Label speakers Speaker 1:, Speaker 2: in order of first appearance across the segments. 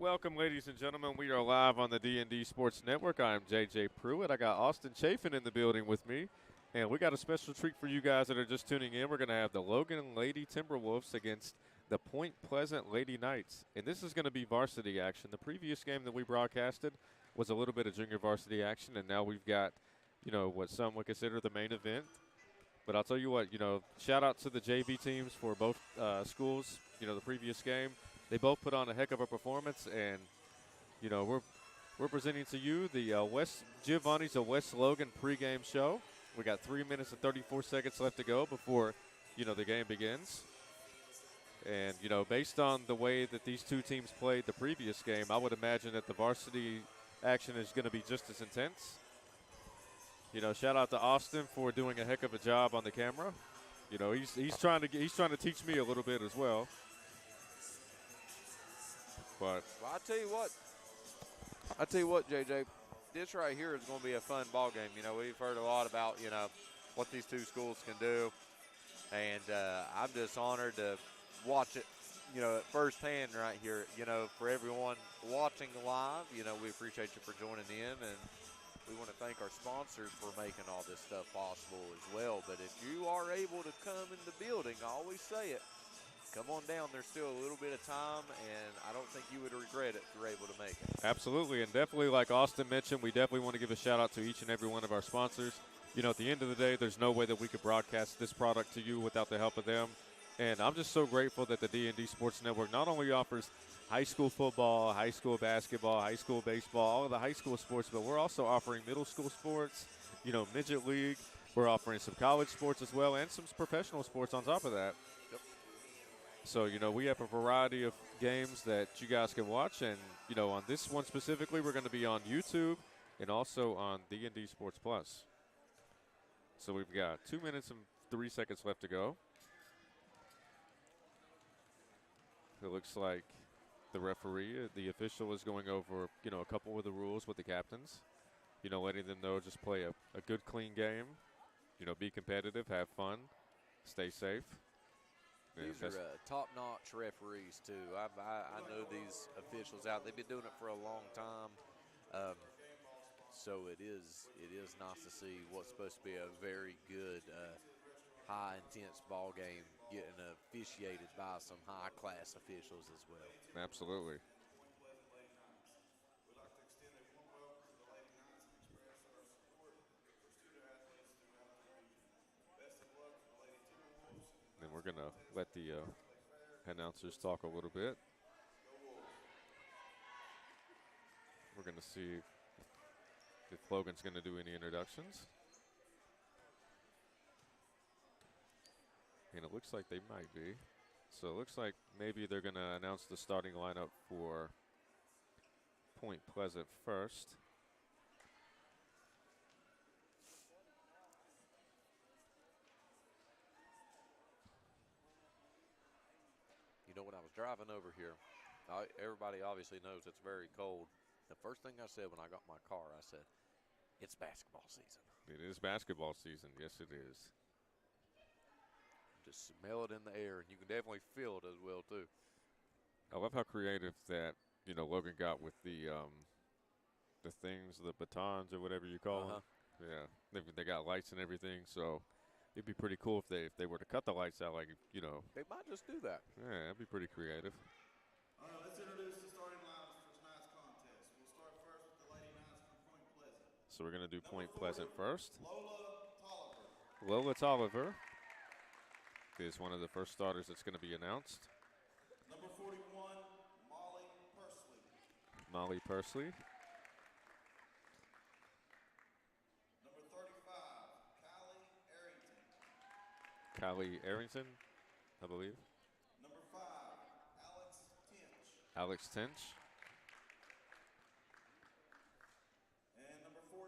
Speaker 1: Welcome, ladies and gentlemen. We are live on the D&D Sports Network. I am JJ Pruitt. I got Austin Chafin in the building with me, and we got a special treat for you guys that are just tuning in. We're going to have the Logan Lady Timberwolves against the Point Pleasant Lady Knights, and this is going to be varsity action. The previous game that we broadcasted was a little bit of junior varsity action, and now we've got, what some would consider the main event. But I'll tell you what, shout out to the JV teams for both schools. The previous game, they both put on a heck of a performance, and we're presenting to you the West Giovanni's of West Logan pregame show. We got 3 minutes and 34 seconds left to go before the game begins. And based on the way that these two teams played the previous game, I would imagine that the varsity action is going to be just as intense. Shout out to Austin for doing a heck of a job on the camera. He's trying to teach me a little bit as well. But
Speaker 2: I tell you what, JJ, this right here is going to be a fun ball game. We've heard a lot about what these two schools can do, and I'm just honored to watch it firsthand right here. For everyone watching live, we appreciate you for joining in, and we want to thank our sponsors for making all this stuff possible as well. But if you are able to come in the building, I always say it, come on down. There's still a little bit of time, and I don't think you would regret it if you're able to make it.
Speaker 1: Absolutely, and definitely, like Austin mentioned, we definitely want to give a shout-out to each and every one of our sponsors. At the end of the day, there's no way that we could broadcast this product to you without the help of them. And I'm just so grateful that the D&D Sports Network not only offers high school football, high school basketball, high school baseball, all of the high school sports, but we're also offering middle school sports, midget league. We're offering some college sports as well and some professional sports on top of that.
Speaker 2: Yep.
Speaker 1: So, we have a variety of games that you guys can watch. And, on this one specifically, we're going to be on YouTube and also on D&D Sports Plus. So we've got 2 minutes and 3 seconds left to go. It looks like the referee, the official, is going over, a couple of the rules with the captains. Letting them know just play a good, clean game. Be competitive, have fun, stay safe.
Speaker 2: These are top-notch referees, too. I know these officials out. They've been doing it for a long time. So it is nice to see what's supposed to be a very good high intense ball game getting officiated by some high class officials as well.
Speaker 1: Absolutely. And we're going to let the announcers talk a little bit. We're going to see if Logan's going to do any introductions. And it looks like they might be. So it looks like maybe they're going to announce the starting lineup for Point Pleasant first.
Speaker 2: When I was driving over here, everybody obviously knows it's very cold. The first thing I said when I got my car, I said, it's basketball season.
Speaker 1: It is basketball season. Yes, it is.
Speaker 2: Just smell it in the air, and you can definitely feel it as well, too.
Speaker 1: I love how creative that, Logan got with the things, the batons or whatever you call them. Yeah, they got lights and everything, so it'd be pretty cool if they were to cut the lights out,
Speaker 2: They might just do that.
Speaker 1: Yeah, that'd be pretty creative.
Speaker 3: All right, let's introduce the starting lineups for tonight's contest. We'll start first with the Lady Knights from Point Pleasant.
Speaker 1: So we're going to do Point Pleasant first.
Speaker 3: Lola Tolliver.
Speaker 1: Lola Tolliver is one of the first starters that's going to be announced.
Speaker 3: Number 41, Molly Pursley.
Speaker 1: Molly Pursley.
Speaker 3: Number 35, Callie Arrington.
Speaker 1: Callie Arrington, I believe.
Speaker 3: Number 5, Alex Tinch.
Speaker 1: Alex Tinch.
Speaker 3: And number 14,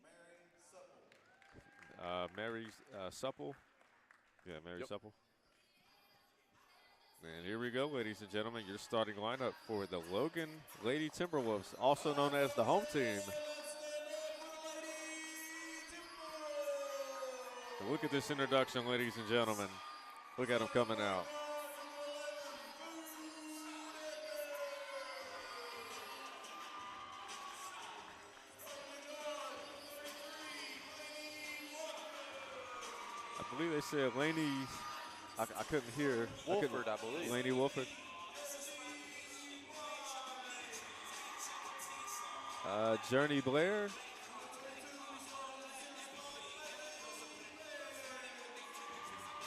Speaker 3: Mary Supple.
Speaker 1: Mary Supple. Yeah, Mary Supple. And here we go, ladies and gentlemen, your starting lineup for the Logan Lady Timberwolves, also known as the home team. And look at this introduction, ladies and gentlemen. Look at them coming out. believe they said Laney. I couldn't hear.
Speaker 2: Wolford, I believe.
Speaker 1: Laney Wolford. Journey Blair.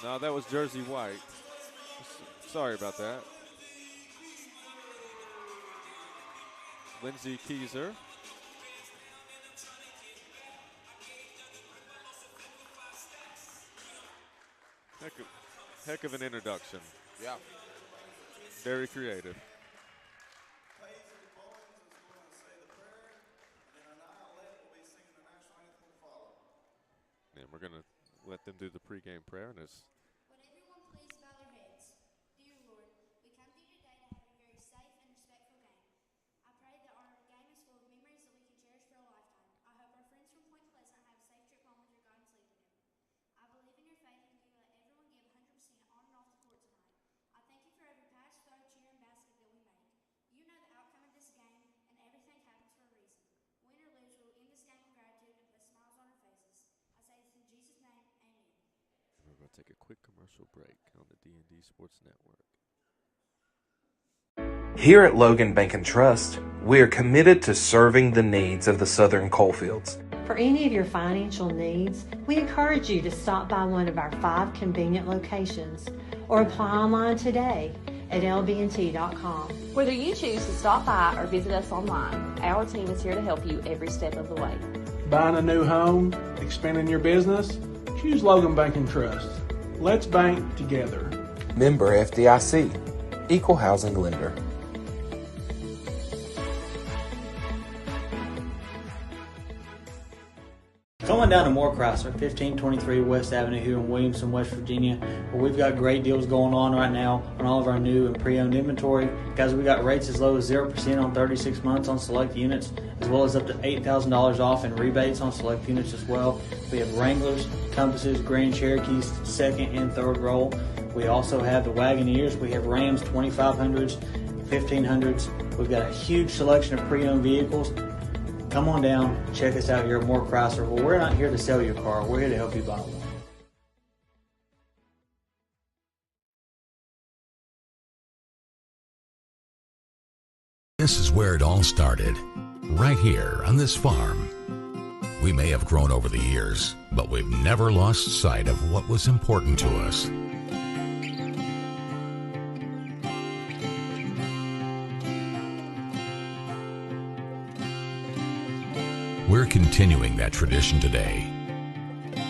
Speaker 1: No, that was Jersey White. Sorry about that. Lindsay Keyser. Heck of an introduction.
Speaker 2: Yeah.
Speaker 1: Very creative. And we're going to let them do the pregame prayer. And it's
Speaker 4: Would everyone please bow their heads? Dear Lord, we come to you today to have a very safe and respectful game. I pray that our game is full of memories that we can cherish for a lifetime. I hope our friends from Point Pleasant have a safe trip home with your guidance leading them. I believe in your faith and you let everyone give 100% on and off the court tonight. I thank you for every pass, throw, cheer, and basket that we make. You know the outcome of this game, and everything happens for a reason. Win or lose, we will end this game with gratitude and put smiles on our faces. I say this in Jesus' name, amen.
Speaker 1: we're going to take a quick commercial break on the D&D Sports Network.
Speaker 5: Here at Logan Bank and Trust, we are committed to serving the needs of the Southern coalfields.
Speaker 6: For any of your financial needs, we encourage you to stop by one of our 5 convenient locations or apply online today at lbnt.com.
Speaker 7: Whether you choose to stop by or visit us online, our team is here to help you every step of the way.
Speaker 8: Buying a new home, expanding your business? Choose Logan Bank and Trust. Let's bank together.
Speaker 5: Member FDIC, Equal Housing Lender.
Speaker 9: Come on down to Moore Chrysler, 1523 West Avenue here in Williamson, West Virginia, where we've got great deals going on right now on all of our new and pre-owned inventory. Guys, we got rates as low as 0% on 36 months on select units, as well as up to $8,000 off in rebates on select units as well. We have Wranglers, Compasses, Grand Cherokees, second and third roll. We also have the Wagoneers. We have Rams 2500s, 1500s. We've got a huge selection of pre-owned vehicles. Come on down, check us out here at Moore Chrysler. Well, we're not here to sell you a car. We're here to help you buy one.
Speaker 10: This is where it all started, right here on this farm. We may have grown over the years, but we've never lost sight of what was important to us. We're continuing that tradition today,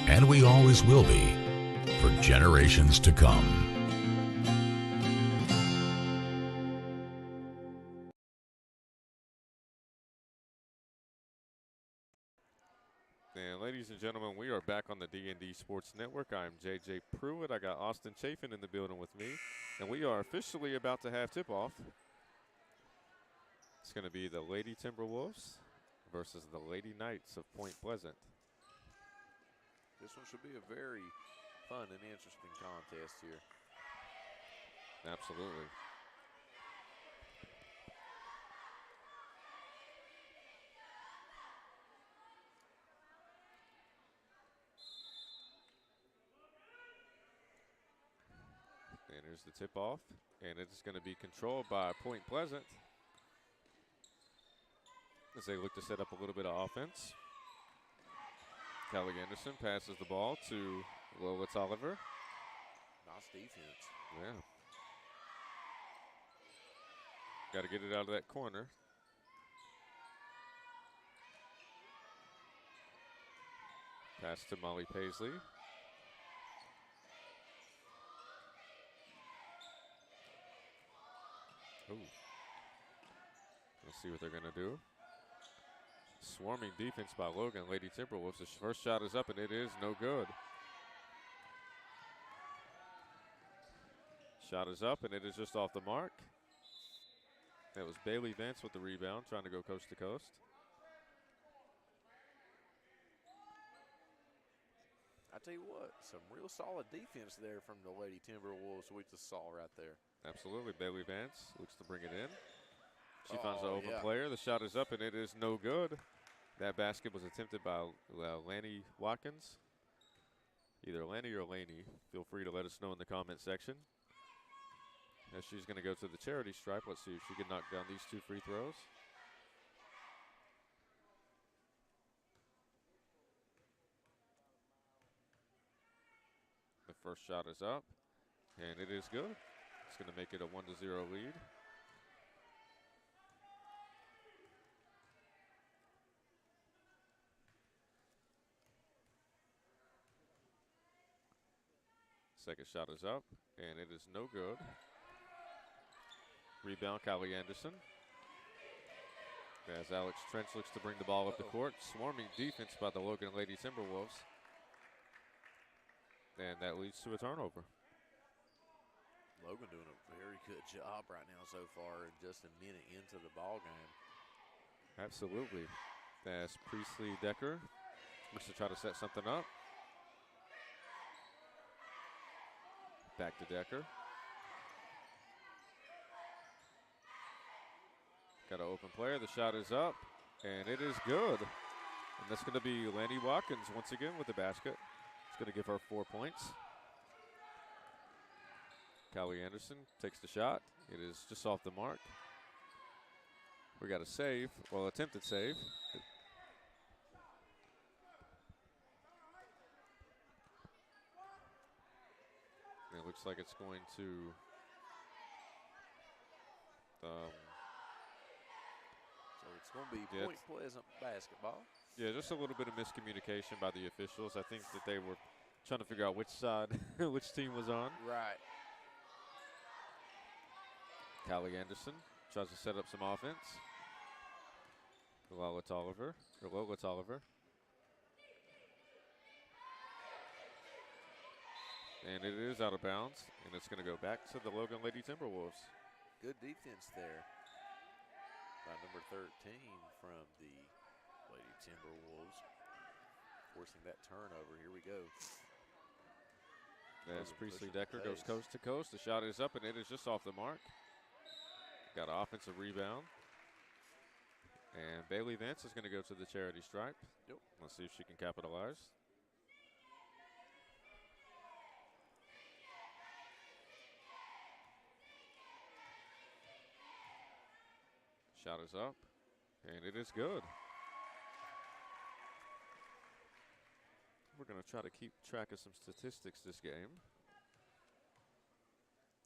Speaker 10: and we always will be for generations to come.
Speaker 1: And ladies and gentlemen, we are back on the D&D Sports Network. I'm JJ Pruitt. I got Austin Chafin in the building with me, and we are officially about to have tip-off. It's going to be the Lady Timberwolves versus the Lady Knights of Point Pleasant.
Speaker 2: This one should be a very fun and interesting contest here.
Speaker 1: Absolutely. And here's the tip-off, and it's going to be controlled by Point Pleasant as they look to set up a little bit of offense. Callie Anderson passes the ball to Lola Tolliver.
Speaker 2: Nice defense.
Speaker 1: Yeah. Got to get it out of that corner. Pass to Molly Paisley. Ooh. Let's see what they're going to do. Swarming defense by Logan. Lady Timberwolves. The first shot is up, and it is no good. Shot is up, and it is just off the mark. That was Bailey Vance with the rebound, trying to go coast to coast.
Speaker 2: I tell you what, some real solid defense there from the Lady Timberwolves we just saw right there.
Speaker 1: Absolutely. Bailey Vance looks to bring it in. She finds the open
Speaker 2: yeah.
Speaker 1: player. The shot is up, and it is no good. That basket was attempted by Lanny Watkins. either Lanny or Laney. Feel free to let us know in the comment section. As she's going to go to the charity stripe. Let's see if she can knock down these 2 free throws. The first shot is up, and it is good. It's going to make it a 1-0 lead. Second shot is up, and it is no good. Rebound, Callie Anderson. As Alex Trench looks to bring the ball up the court. Swarming defense by the Logan Lady Timberwolves. And that leads to a turnover.
Speaker 2: Logan doing a very good job right now so far, just a minute into the ball game.
Speaker 1: Absolutely. As Priestley Decker looks to try to set something up. Back to Decker. Got an open player. The shot is up, and it is good. And that's going to be Lanny Watkins once again with the basket. It's going to give her 4 points. Callie Anderson takes the shot. It is just off the mark. We got a save, well, attempted save. And it looks like it's going to
Speaker 2: so it's going to be Point Pleasant basketball.
Speaker 1: Yeah, just a little bit of miscommunication by the officials. I think that they were trying to figure out which side, which team was on.
Speaker 2: Right.
Speaker 1: Callie Anderson tries to set up some offense. Lola Tolliver. And it is out of bounds, and it's going to go back to the Logan Lady Timberwolves.
Speaker 2: Good defense there by number 13 from the Lady Timberwolves, forcing that turnover. Here we go.
Speaker 1: As Priestley Decker goes coast to coast, the shot is up, and it is just off the mark. Got an offensive rebound. And Bailey Vance is going to go to the charity stripe.
Speaker 2: Yep.
Speaker 1: Let's see if she can capitalize. Shot is up, and it is good. We're going to try to keep track of some statistics this game.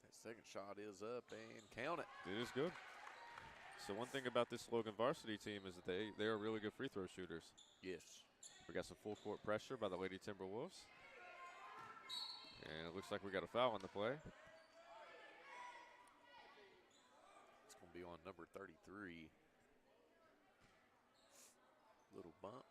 Speaker 2: That second shot is up, and count it.
Speaker 1: It is good. So one thing about this Logan varsity team is that they are really good free throw shooters.
Speaker 2: Yes.
Speaker 1: We got some full court pressure by the Lady Timberwolves. And it looks like we got a foul on the play.
Speaker 2: It's going to be on number 33. Little bump.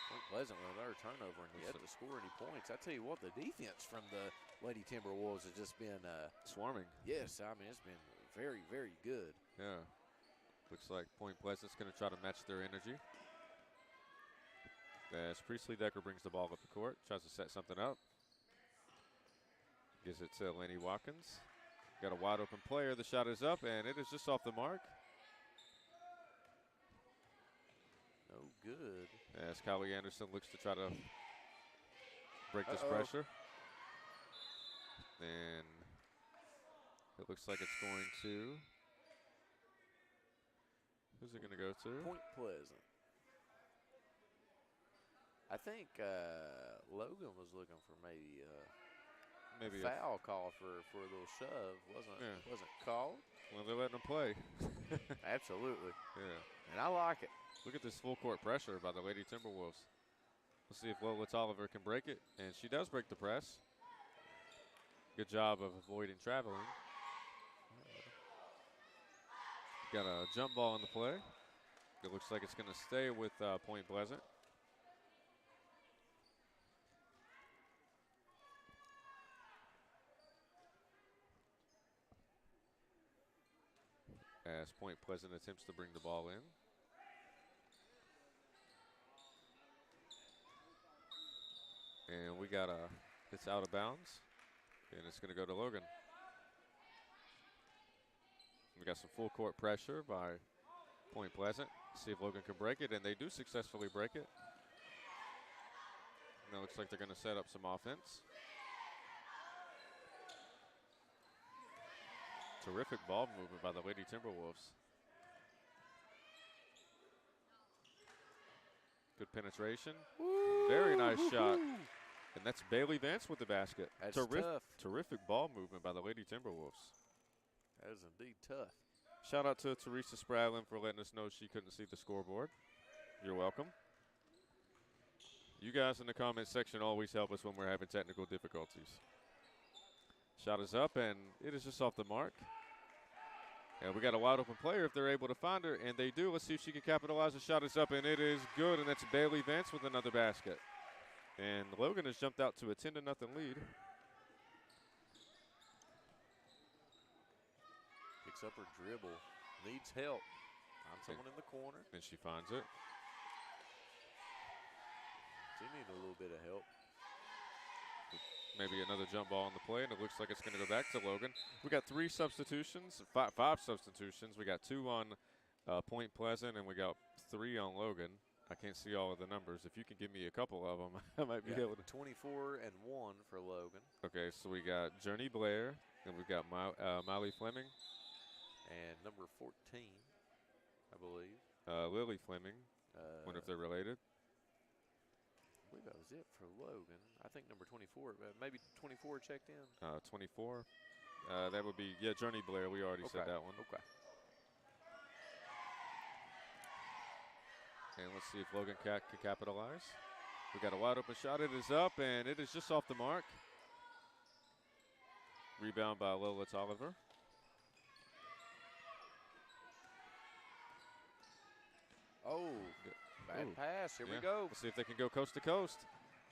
Speaker 2: Point Pleasant with another turnover and yet to score any points. I tell you what, the defense from the Lady Timberwolves has just been
Speaker 1: swarming.
Speaker 2: Yes, I mean, it's been very, very good.
Speaker 1: Yeah. Looks like Point Pleasant's going to try to match their energy. As Priestley Decker brings the ball up the court, tries to set something up. Gives it to Lanny Watkins. Got a wide open player. The shot is up, and it is just off the mark.
Speaker 2: No good.
Speaker 1: As Callie Anderson looks to try to break this pressure. And it looks like it's going to. Who's it going to go to?
Speaker 2: Point Pleasant. I think Logan was looking for maybe a foul call for a little shove. Wasn't called.
Speaker 1: Well, they're letting him play.
Speaker 2: Absolutely.
Speaker 1: Yeah.
Speaker 2: And I like it.
Speaker 1: Look at this full court pressure by the Lady Timberwolves. We'll see if Lola Tolliver can break it. And she does break the press. Good job of avoiding traveling. Got a jump ball in the play. It looks like it's going to stay with Point Pleasant. As Point Pleasant attempts to bring the ball in. And we got it's out of bounds, and it's going to go to Logan. We got some full court pressure by Point Pleasant. See if Logan can break it, and they do successfully break it. And it looks like they're going to set up some offense. Terrific ball movement by the Lady Timberwolves. Good penetration. Woo, very nice shot. And that's Bailey Vance with the basket.
Speaker 2: That's tough.
Speaker 1: Terrific ball movement by the Lady Timberwolves.
Speaker 2: That is indeed tough.
Speaker 1: Shout out to Teresa Spradlin for letting us know she couldn't see the scoreboard. You're welcome. You guys in the comment section always help us when we're having technical difficulties. Shot is up, and it is just off the mark. And we got a wide open player if they're able to find her, and they do. Let's see if she can capitalize. The shot is up, and it is good, and that's Bailey Vance with another basket. And Logan has jumped out to a 10-0 lead.
Speaker 2: Picks up her dribble, needs help. Find someone in the corner.
Speaker 1: And she finds it.
Speaker 2: She needs a little bit of help.
Speaker 1: Maybe another jump ball on the play, and it looks like it's going to go back to Logan. We got 3 substitutions, five substitutions. We got 2 on Point Pleasant, and we got 3 on Logan. I can't see all of the numbers. If you can give me a couple of them, I might be able to.
Speaker 2: 24 and 1 for Logan.
Speaker 1: Okay, so we got Journey Blair, and we've got Molly Fleming.
Speaker 2: And number 14, I believe.
Speaker 1: Lily Fleming. Wonder if they're related.
Speaker 2: I believe that was it for Logan. I think number 24, maybe 24 checked in.
Speaker 1: 24. That would be, Journey Blair. We already said that one.
Speaker 2: Okay.
Speaker 1: And let's see if Logan can capitalize. We got a wide open shot. It is up, and it is just off the mark. Rebound by Lola Tolliver.
Speaker 2: Oh, bad pass. Here we go.
Speaker 1: Let's see if they can go coast to coast.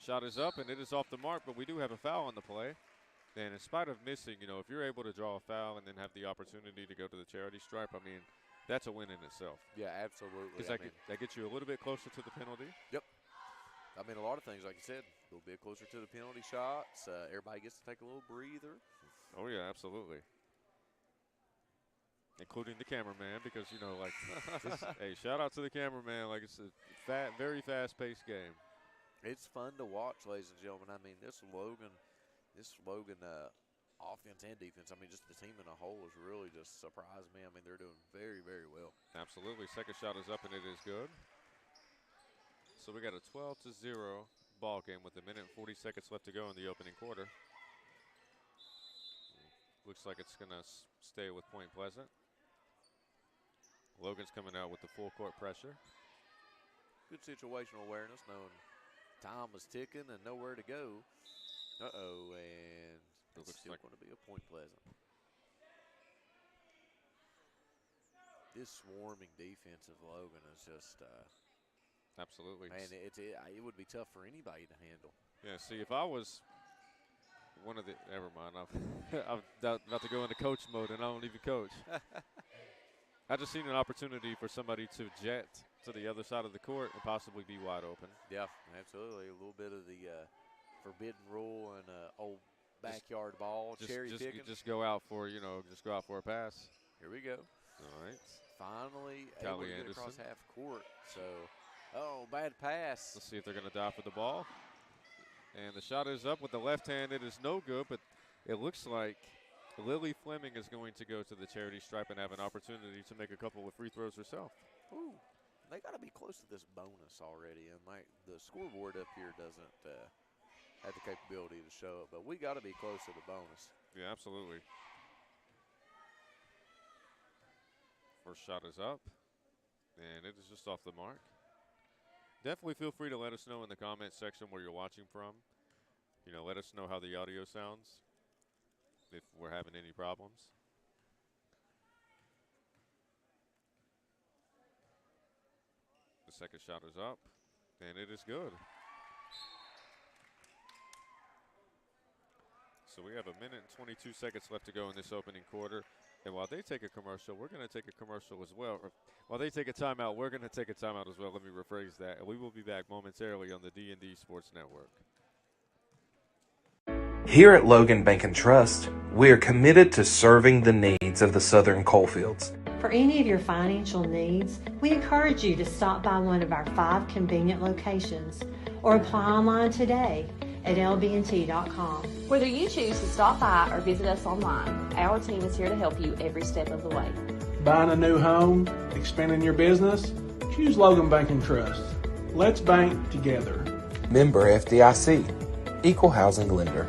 Speaker 1: Shot is up, and it is off the mark, but we do have a foul on the play. And in spite of missing, if you're able to draw a foul and then have the opportunity to go to the charity stripe, I mean, that's a win in itself.
Speaker 2: Yeah, absolutely.
Speaker 1: Because that gets you a little bit closer to the penalty.
Speaker 2: Yep. I mean, a lot of things, like you said, a little bit closer to the penalty shots. Everybody gets to take a little breather.
Speaker 1: Oh, yeah, absolutely. Including the cameraman, because, hey, shout out to the cameraman. Like, it's a very fast-paced game.
Speaker 2: It's fun to watch, ladies and gentlemen. I mean, this Logan offense and defense, I mean, just the team in a whole has really just surprised me. I mean, they're doing very, very well.
Speaker 1: Absolutely. Second shot is up, and it is good. So we got a 12-0 ball game with 1 minute and 40 seconds left to go in the opening quarter. Looks like it's going to stay with Point Pleasant. Logan's coming out with the full court pressure.
Speaker 2: Good situational awareness, knowing time was ticking and nowhere to go. Uh-oh, and
Speaker 1: it looks
Speaker 2: still
Speaker 1: like
Speaker 2: going to be a Point Pleasant. This swarming defense of Logan is just
Speaker 1: absolutely.
Speaker 2: Man, it would be tough for anybody to handle.
Speaker 1: Yeah, see, if I was one of the – never mind. I'm about to go into coach mode, and I don't even coach. I just seen an opportunity for somebody to jet to the other side of the court and possibly be wide open.
Speaker 2: Yeah, absolutely. A little bit of the forbidden rule and old backyard ball, cherry picking.
Speaker 1: Just go out for a pass.
Speaker 2: Here we go.
Speaker 1: All right.
Speaker 2: Finally
Speaker 1: Callie
Speaker 2: able to get
Speaker 1: Anderson
Speaker 2: across half court. So, bad pass.
Speaker 1: Let's see if they're going to die for the ball. And the shot is up with the left hand. It is no good, but it looks like Lily Fleming is going to go to the charity stripe and have an opportunity to make a couple of free throws herself.
Speaker 2: Ooh, they got to be close to this bonus already, and the scoreboard up here doesn't have the capability to show it, but we got to be close to the bonus.
Speaker 1: Yeah, absolutely. First shot is up, and it is just off the mark. Definitely feel free to let us know in the comment section where you're watching from. Let us know how the audio sounds, if we're having any problems. The second shot is up, and it is good. So we have 1 minute and 22 seconds left to go in this opening quarter. And while they take a commercial, we're going to take a commercial as well. Or while they take a timeout, we're going to take a timeout as well. Let me rephrase that. And we will be back momentarily on the D&D Sports Network.
Speaker 5: Here at Logan Bank and Trust, we're committed to serving the needs of the Southern coalfields.
Speaker 6: For any of your financial needs, we encourage you to stop by one of our 5 convenient locations or apply online today at lbnt.com.
Speaker 7: Whether you choose to stop by or visit us online, our team is here to help you every step of the way.
Speaker 8: Buying a new home, expanding your business? Choose Logan Bank and Trust. Let's bank together.
Speaker 5: Member FDIC, Equal Housing Lender.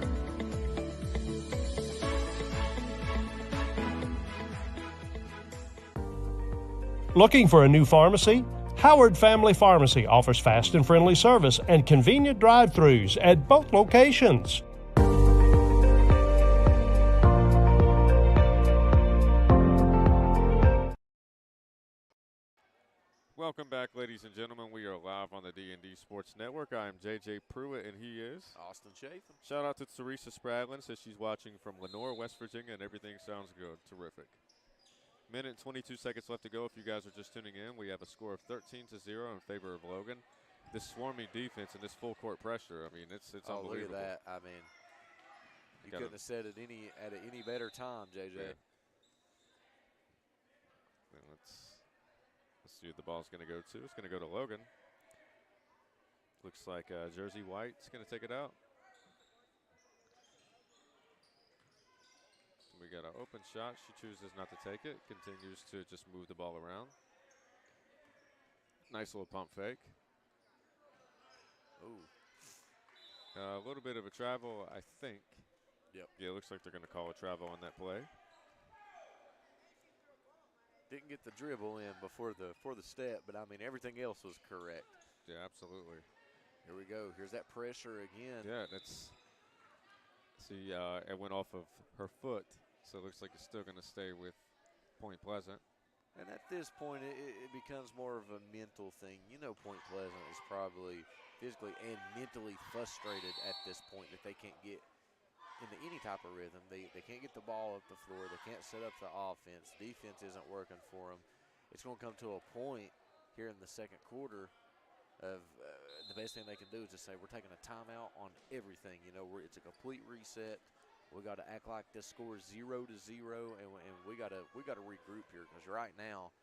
Speaker 11: Looking for a new pharmacy? Howard Family Pharmacy offers fast and friendly service and convenient drive-thrus at both locations.
Speaker 1: Welcome back, ladies and gentlemen. We are live on the D&D Sports Network. I am J.J. Pruitt, and he is
Speaker 2: Austin Chafin.
Speaker 1: Shout out to Teresa Spradlin, says she's watching from Lenore, West Virginia, and everything sounds good. Terrific. Minute and 22 seconds left to go. If you guys are just tuning in, we have a score of 13-0 in favor of Logan. This swarming defense and this full court pressure, I mean, it's unbelievable.
Speaker 2: Look at that. I mean, you couldn't have said it at any better time, JJ.
Speaker 1: Yeah. Let's see who the ball's going to go to. It's going to go to Logan. Looks like Jersey White's going to take it out. We got an open shot. She chooses not to take it. Continues to just move the ball around. Nice little pump fake.
Speaker 2: Ooh.
Speaker 1: A little bit of a travel, I think.
Speaker 2: Yep.
Speaker 1: Yeah, it looks like they're going to call a travel on that play.
Speaker 2: Didn't get the dribble in before the step, but I mean everything else was correct.
Speaker 1: Yeah, absolutely.
Speaker 2: Here we go. Here's that pressure again.
Speaker 1: Yeah, that's. See, it went off of her foot, so it looks like it's still going to stay with Point Pleasant.
Speaker 2: And at this point, it becomes more of a mental thing. You know, Point Pleasant is probably physically and mentally frustrated at this point that they can't get into any type of rhythm. They can't get the ball up the floor. They can't set up the offense. Defense isn't working for them. It's going to come to a point here in the second quarter of the best thing they can do is just say, we're taking a timeout on everything. You know, it's a complete reset. We got to act like this score is 0-0, and we got to regroup here because right now,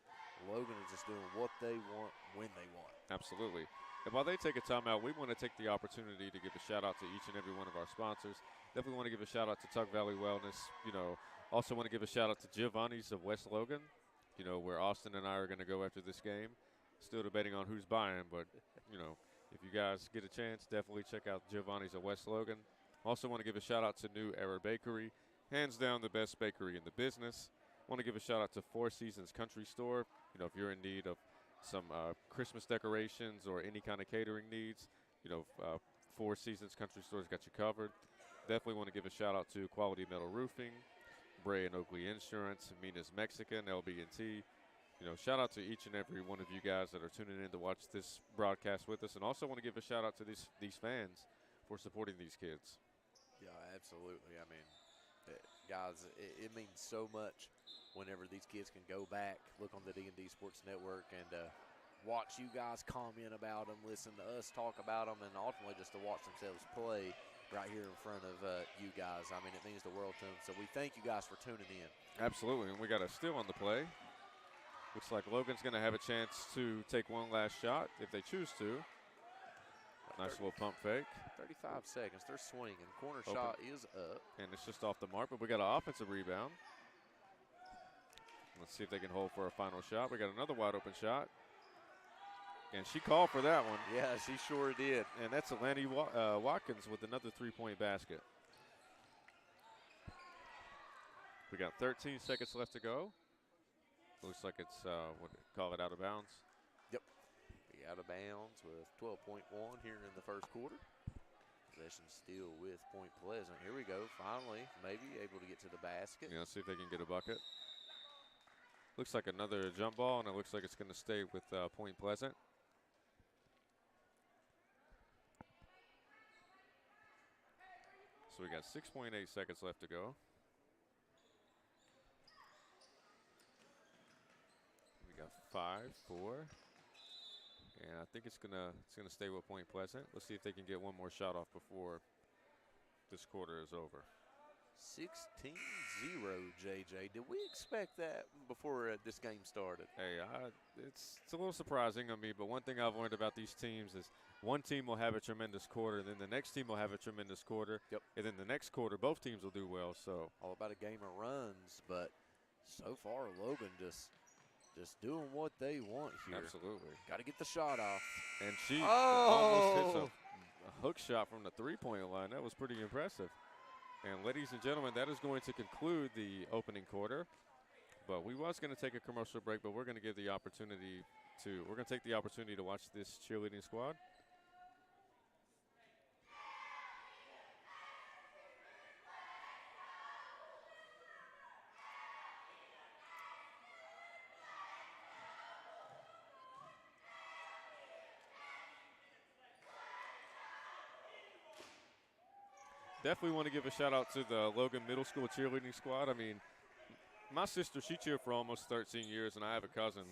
Speaker 2: Logan is just doing what they want when they want.
Speaker 1: Absolutely. And while they take a timeout, we want to take the opportunity to give a shout out to each and every one of our sponsors. Definitely want to give a shout out to Tuck Valley Wellness. You know, also want to give a shout out to Giovanni's of West Logan. You know, where Austin and I are going to go after this game. Still debating on who's buying, but you know, if you guys get a chance, definitely check out Giovanni's of West Logan. Also want to give a shout out to New Era Bakery, hands down the best bakery in the business. Want to give a shout out to Four Seasons Country Store. You know, if you're in need of some Christmas decorations or any kind of catering needs, you know, Four Seasons Country Store's got you covered. Definitely want to give a shout out to Quality Metal Roofing, Bray and Oakley Insurance, Mina's Mexican, LB&T. You know, shout out to each and every one of you guys that are tuning in to watch this broadcast with us, and also want to give a shout out to these fans for supporting these kids.
Speaker 2: Yeah, absolutely. I mean, guys, it means so much whenever these kids can go back, look on the D&D Sports Network, and watch you guys comment about them, listen to us talk about them, and ultimately just to watch themselves play right here in front of you guys. I mean, it means the world to them. So we thank you guys for tuning in.
Speaker 1: Absolutely, and we got a steal on the play. Looks like Logan's going to have a chance to take one last shot if they choose to. Nice little pump fake.
Speaker 2: 35 seconds. They're swinging. Corner shot is up.
Speaker 1: And it's just off the mark, but we got an offensive rebound. Let's see if they can hold for a final shot. We got another wide open shot. And she called for that one.
Speaker 2: Yeah, she sure did.
Speaker 1: And that's Alani Watkins with another three-point basket. We got 13 seconds left to go. Looks like it's, call it out of bounds?
Speaker 2: Yep. We out of bounds with 12.1 here in the first quarter. Possession still with Point Pleasant. Here we go. Finally, maybe able to get to the basket.
Speaker 1: Yeah, let's see if they can get a bucket. Looks like another jump ball, and it looks like it's going to stay with Point Pleasant. So we got 6.8 seconds left to go. We got 5, 4, and I think it's gonna stay with Point Pleasant. Let's see if they can get one more shot off before this quarter is over.
Speaker 2: 16-0, JJ. Did we expect that before this game started?
Speaker 1: Hey, it's a little surprising on me, but one thing I've learned about these teams is one team will have a tremendous quarter, then the next team will have a tremendous quarter, and then the next quarter both teams will do well. So
Speaker 2: all about a game of runs, but so far Logan just doing what they want here.
Speaker 1: Absolutely.
Speaker 2: Got to get the shot off.
Speaker 1: And she almost hits a hook shot from the three-point line. That was pretty impressive. And ladies and gentlemen, that is going to conclude the opening quarter. But we was going to take a commercial break, but we're going to give the opportunity we're going to take the opportunity to watch this cheerleading squad. Definitely want to give a shout out to the Logan Middle School cheerleading squad. I mean, my sister, she cheered for almost 13 years, and I have a cousin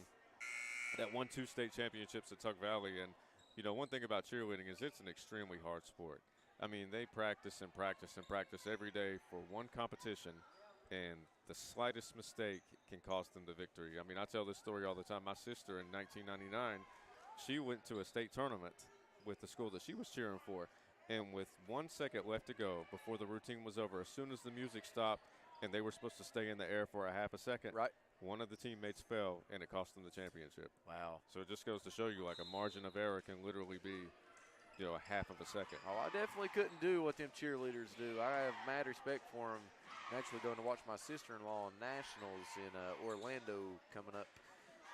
Speaker 1: that won 2 state championships at Tuck Valley. And, you know, one thing about cheerleading is it's an extremely hard sport. I mean, they practice and practice and practice every day for one competition, and the slightest mistake can cost them the victory. I mean, I tell this story all the time. My sister in 1999, she went to a state tournament with the school that she was cheering for. And with 1 second left to go before the routine was over, as soon as the music stopped and they were supposed to stay in the air for a half a second, one of the teammates fell, and it cost them the championship.
Speaker 2: Wow.
Speaker 1: So it just goes to show you, like, a margin of error can literally be, you know, a half of a second.
Speaker 2: Oh, I definitely couldn't do what them cheerleaders do. I have mad respect for them. I'm actually going to watch my sister-in-law on Nationals in Orlando coming up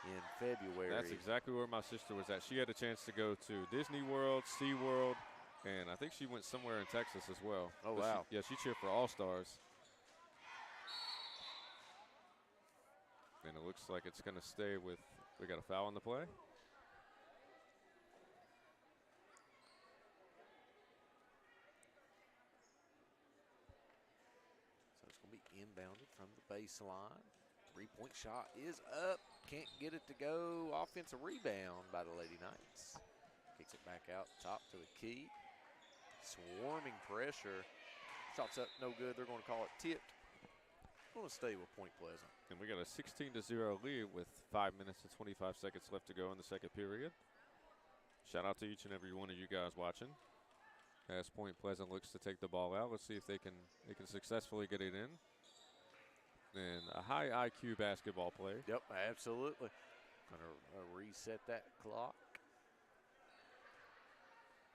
Speaker 2: in February.
Speaker 1: That's exactly where my sister was at. She had a chance to go to Disney World, SeaWorld, and I think she went somewhere in Texas as well.
Speaker 2: Oh, wow.
Speaker 1: She cheered for All-Stars. And it looks like it's going to stay with, we got a foul on the play.
Speaker 2: So it's going to be inbounded from the baseline. 3-point shot is up. Can't get it to go. Offensive rebound by the Lady Knights. Kicks it back out top to the key. Swarming pressure. Shots up, no good. They're going to call it tipped. Going to stay with Point Pleasant.
Speaker 1: And we got a 16-0 lead with 5 minutes and 25 seconds left to go in the second period. Shout out to each and every one of you guys watching. As Point Pleasant looks to take the ball out, let's see if they can successfully get it in. And a high IQ basketball play.
Speaker 2: Yep, absolutely. Going to reset that clock.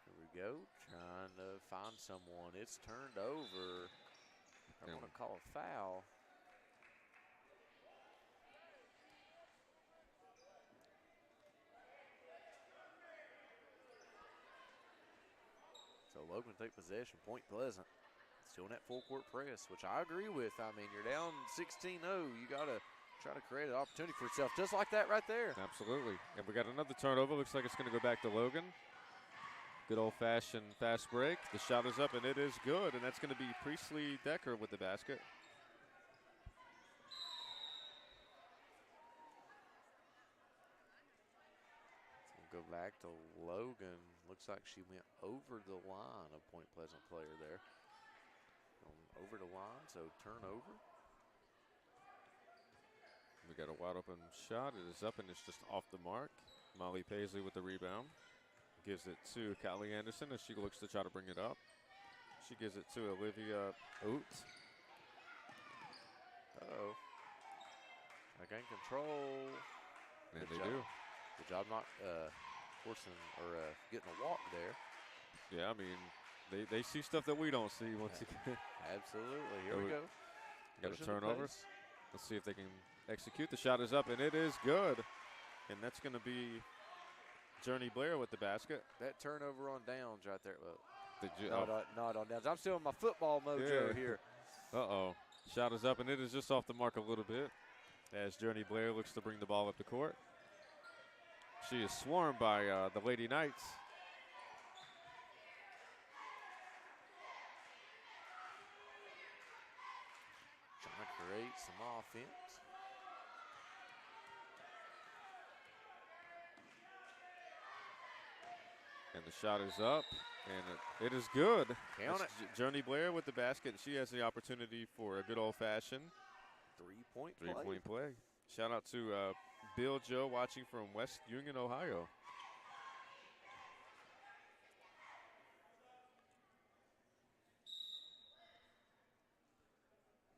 Speaker 2: Here we go, trying to find someone. It's turned over. I want to call a foul. So Logan take possession. Point Pleasant still in that full court press, which I agree with. I mean, you're down 16-0. You got to try to create an opportunity for yourself, just like that right there.
Speaker 1: Absolutely. And we got another turnover. Looks like it's going to go back to Logan. Good old-fashioned fast break. The shot is up, and it is good. And that's going to be Priestley Decker with the basket.
Speaker 2: We'll go back to Logan. Looks like she went over the line. A Point Pleasant player there. Over the line, so turnover.
Speaker 1: We got a wide-open shot. It is up, and it's just off the mark. Molly Paisley with the rebound. Gives it to Callie Anderson as she looks to try to bring it up. She gives it to Olivia Oates.
Speaker 2: Uh-oh. I gain control.
Speaker 1: And they do.
Speaker 2: Good job not forcing or getting a walk there.
Speaker 1: Yeah, I mean, they see stuff that we don't see once again.
Speaker 2: Absolutely. Here we go.
Speaker 1: Got a turnover. Let's see if they can execute. The shot is up, and it is good. And that's going to be Journey Blair with the basket.
Speaker 2: That turnover on downs right there. Well, not on downs. I'm still in my football mojo here.
Speaker 1: Uh-oh. Shot is up, and it is just off the mark a little bit as Journey Blair looks to bring the ball up the court. She is swarmed by the Lady Knights.
Speaker 2: Trying to create some offense.
Speaker 1: And the shot is up, and it is good.
Speaker 2: Count it.
Speaker 1: Journey Blair with the basket, and she has the opportunity for a good old-fashioned
Speaker 2: Three-point
Speaker 1: play. Shout out to Bill Joe watching from West Union, Ohio.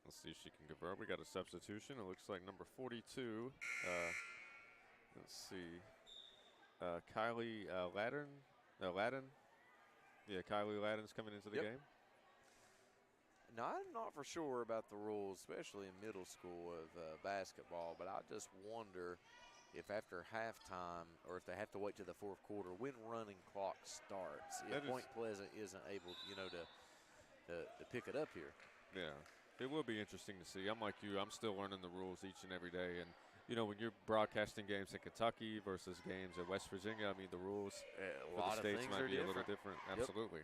Speaker 1: Let's see if she can convert. We got a substitution. It looks like number 42. Let's see. Kylie Ladden. Yeah, Kylie Ladden's coming into the game.
Speaker 2: Now, I'm not for sure about the rules, especially in middle school of basketball, but I just wonder if after halftime or if they have to wait to the fourth quarter when running clock starts, if Point Pleasant isn't able, to pick it up here.
Speaker 1: Yeah, it will be interesting to see. I'm like you. I'm still learning the rules each and every day. And, when you're broadcasting games in Kentucky versus games in West Virginia, I mean, the rules
Speaker 2: a
Speaker 1: for
Speaker 2: lot
Speaker 1: the states
Speaker 2: of things
Speaker 1: might
Speaker 2: are
Speaker 1: be a little different. Absolutely.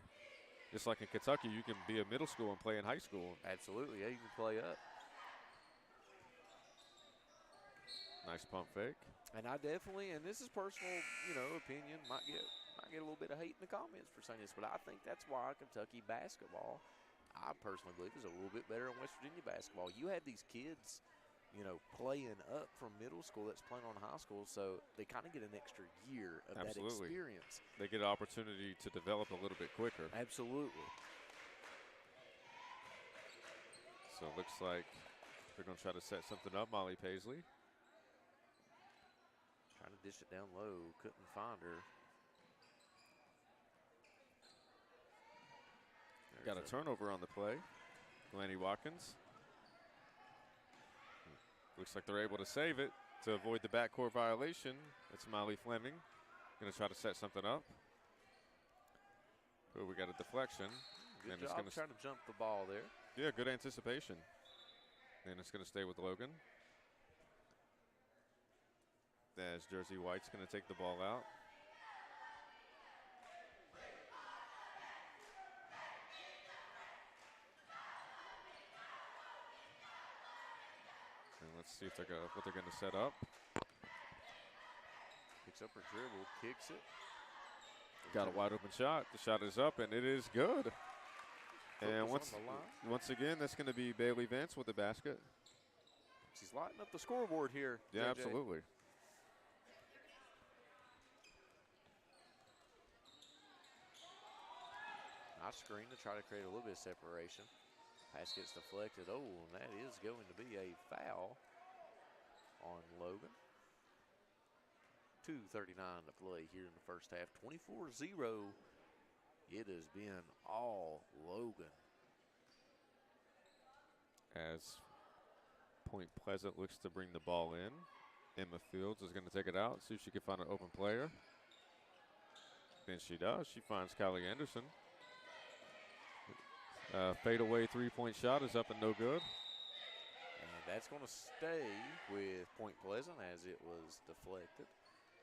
Speaker 1: Just like in Kentucky, you can be a middle school and play in high school.
Speaker 2: Absolutely, yeah, you can play up.
Speaker 1: Nice pump fake.
Speaker 2: And I definitely, and this is personal, opinion, might get a little bit of hate in the comments for saying this, but I think that's why Kentucky basketball, I personally believe, is a little bit better than West Virginia basketball. You have these kids, playing up from middle school that's playing on high school, so they kind of get an extra year of that experience.
Speaker 1: They get an opportunity to develop a little bit quicker.
Speaker 2: Absolutely.
Speaker 1: So it looks like they're going to try to set something up. Molly Paisley.
Speaker 2: Trying to dish it down low. Couldn't find her.
Speaker 1: Got a turnover on the play. Glennie Watkins. Looks like they're able to save it to avoid the backcourt violation. It's Molly Fleming. Going to try to set something up. Oh, we got a deflection.
Speaker 2: Good job trying to jump the ball there.
Speaker 1: Yeah, good anticipation. And it's going to stay with Logan. As Jersey White's going to take the ball out. And let's see if what they're going to set up.
Speaker 2: Picks up her dribble, kicks it.
Speaker 1: Got a wide open shot. The shot is up, and it is good. And once again, that's going to be Bailey Vance with the basket.
Speaker 2: She's lighting up the scoreboard here.
Speaker 1: Yeah,
Speaker 2: JJ.
Speaker 1: Absolutely.
Speaker 2: Nice screen to try to create a little bit of separation. Pass gets deflected. Oh, and that is going to be a foul on Logan. 2:39 to play here in the first half. 24-0. It has been all Logan.
Speaker 1: As Point Pleasant looks to bring the ball in, Emma Fields is going to take it out, see if she can find an open player. And she does. She finds Kylie Anderson. Fadeaway three-point shot is up and no good.
Speaker 2: And that's going to stay with Point Pleasant as it was deflected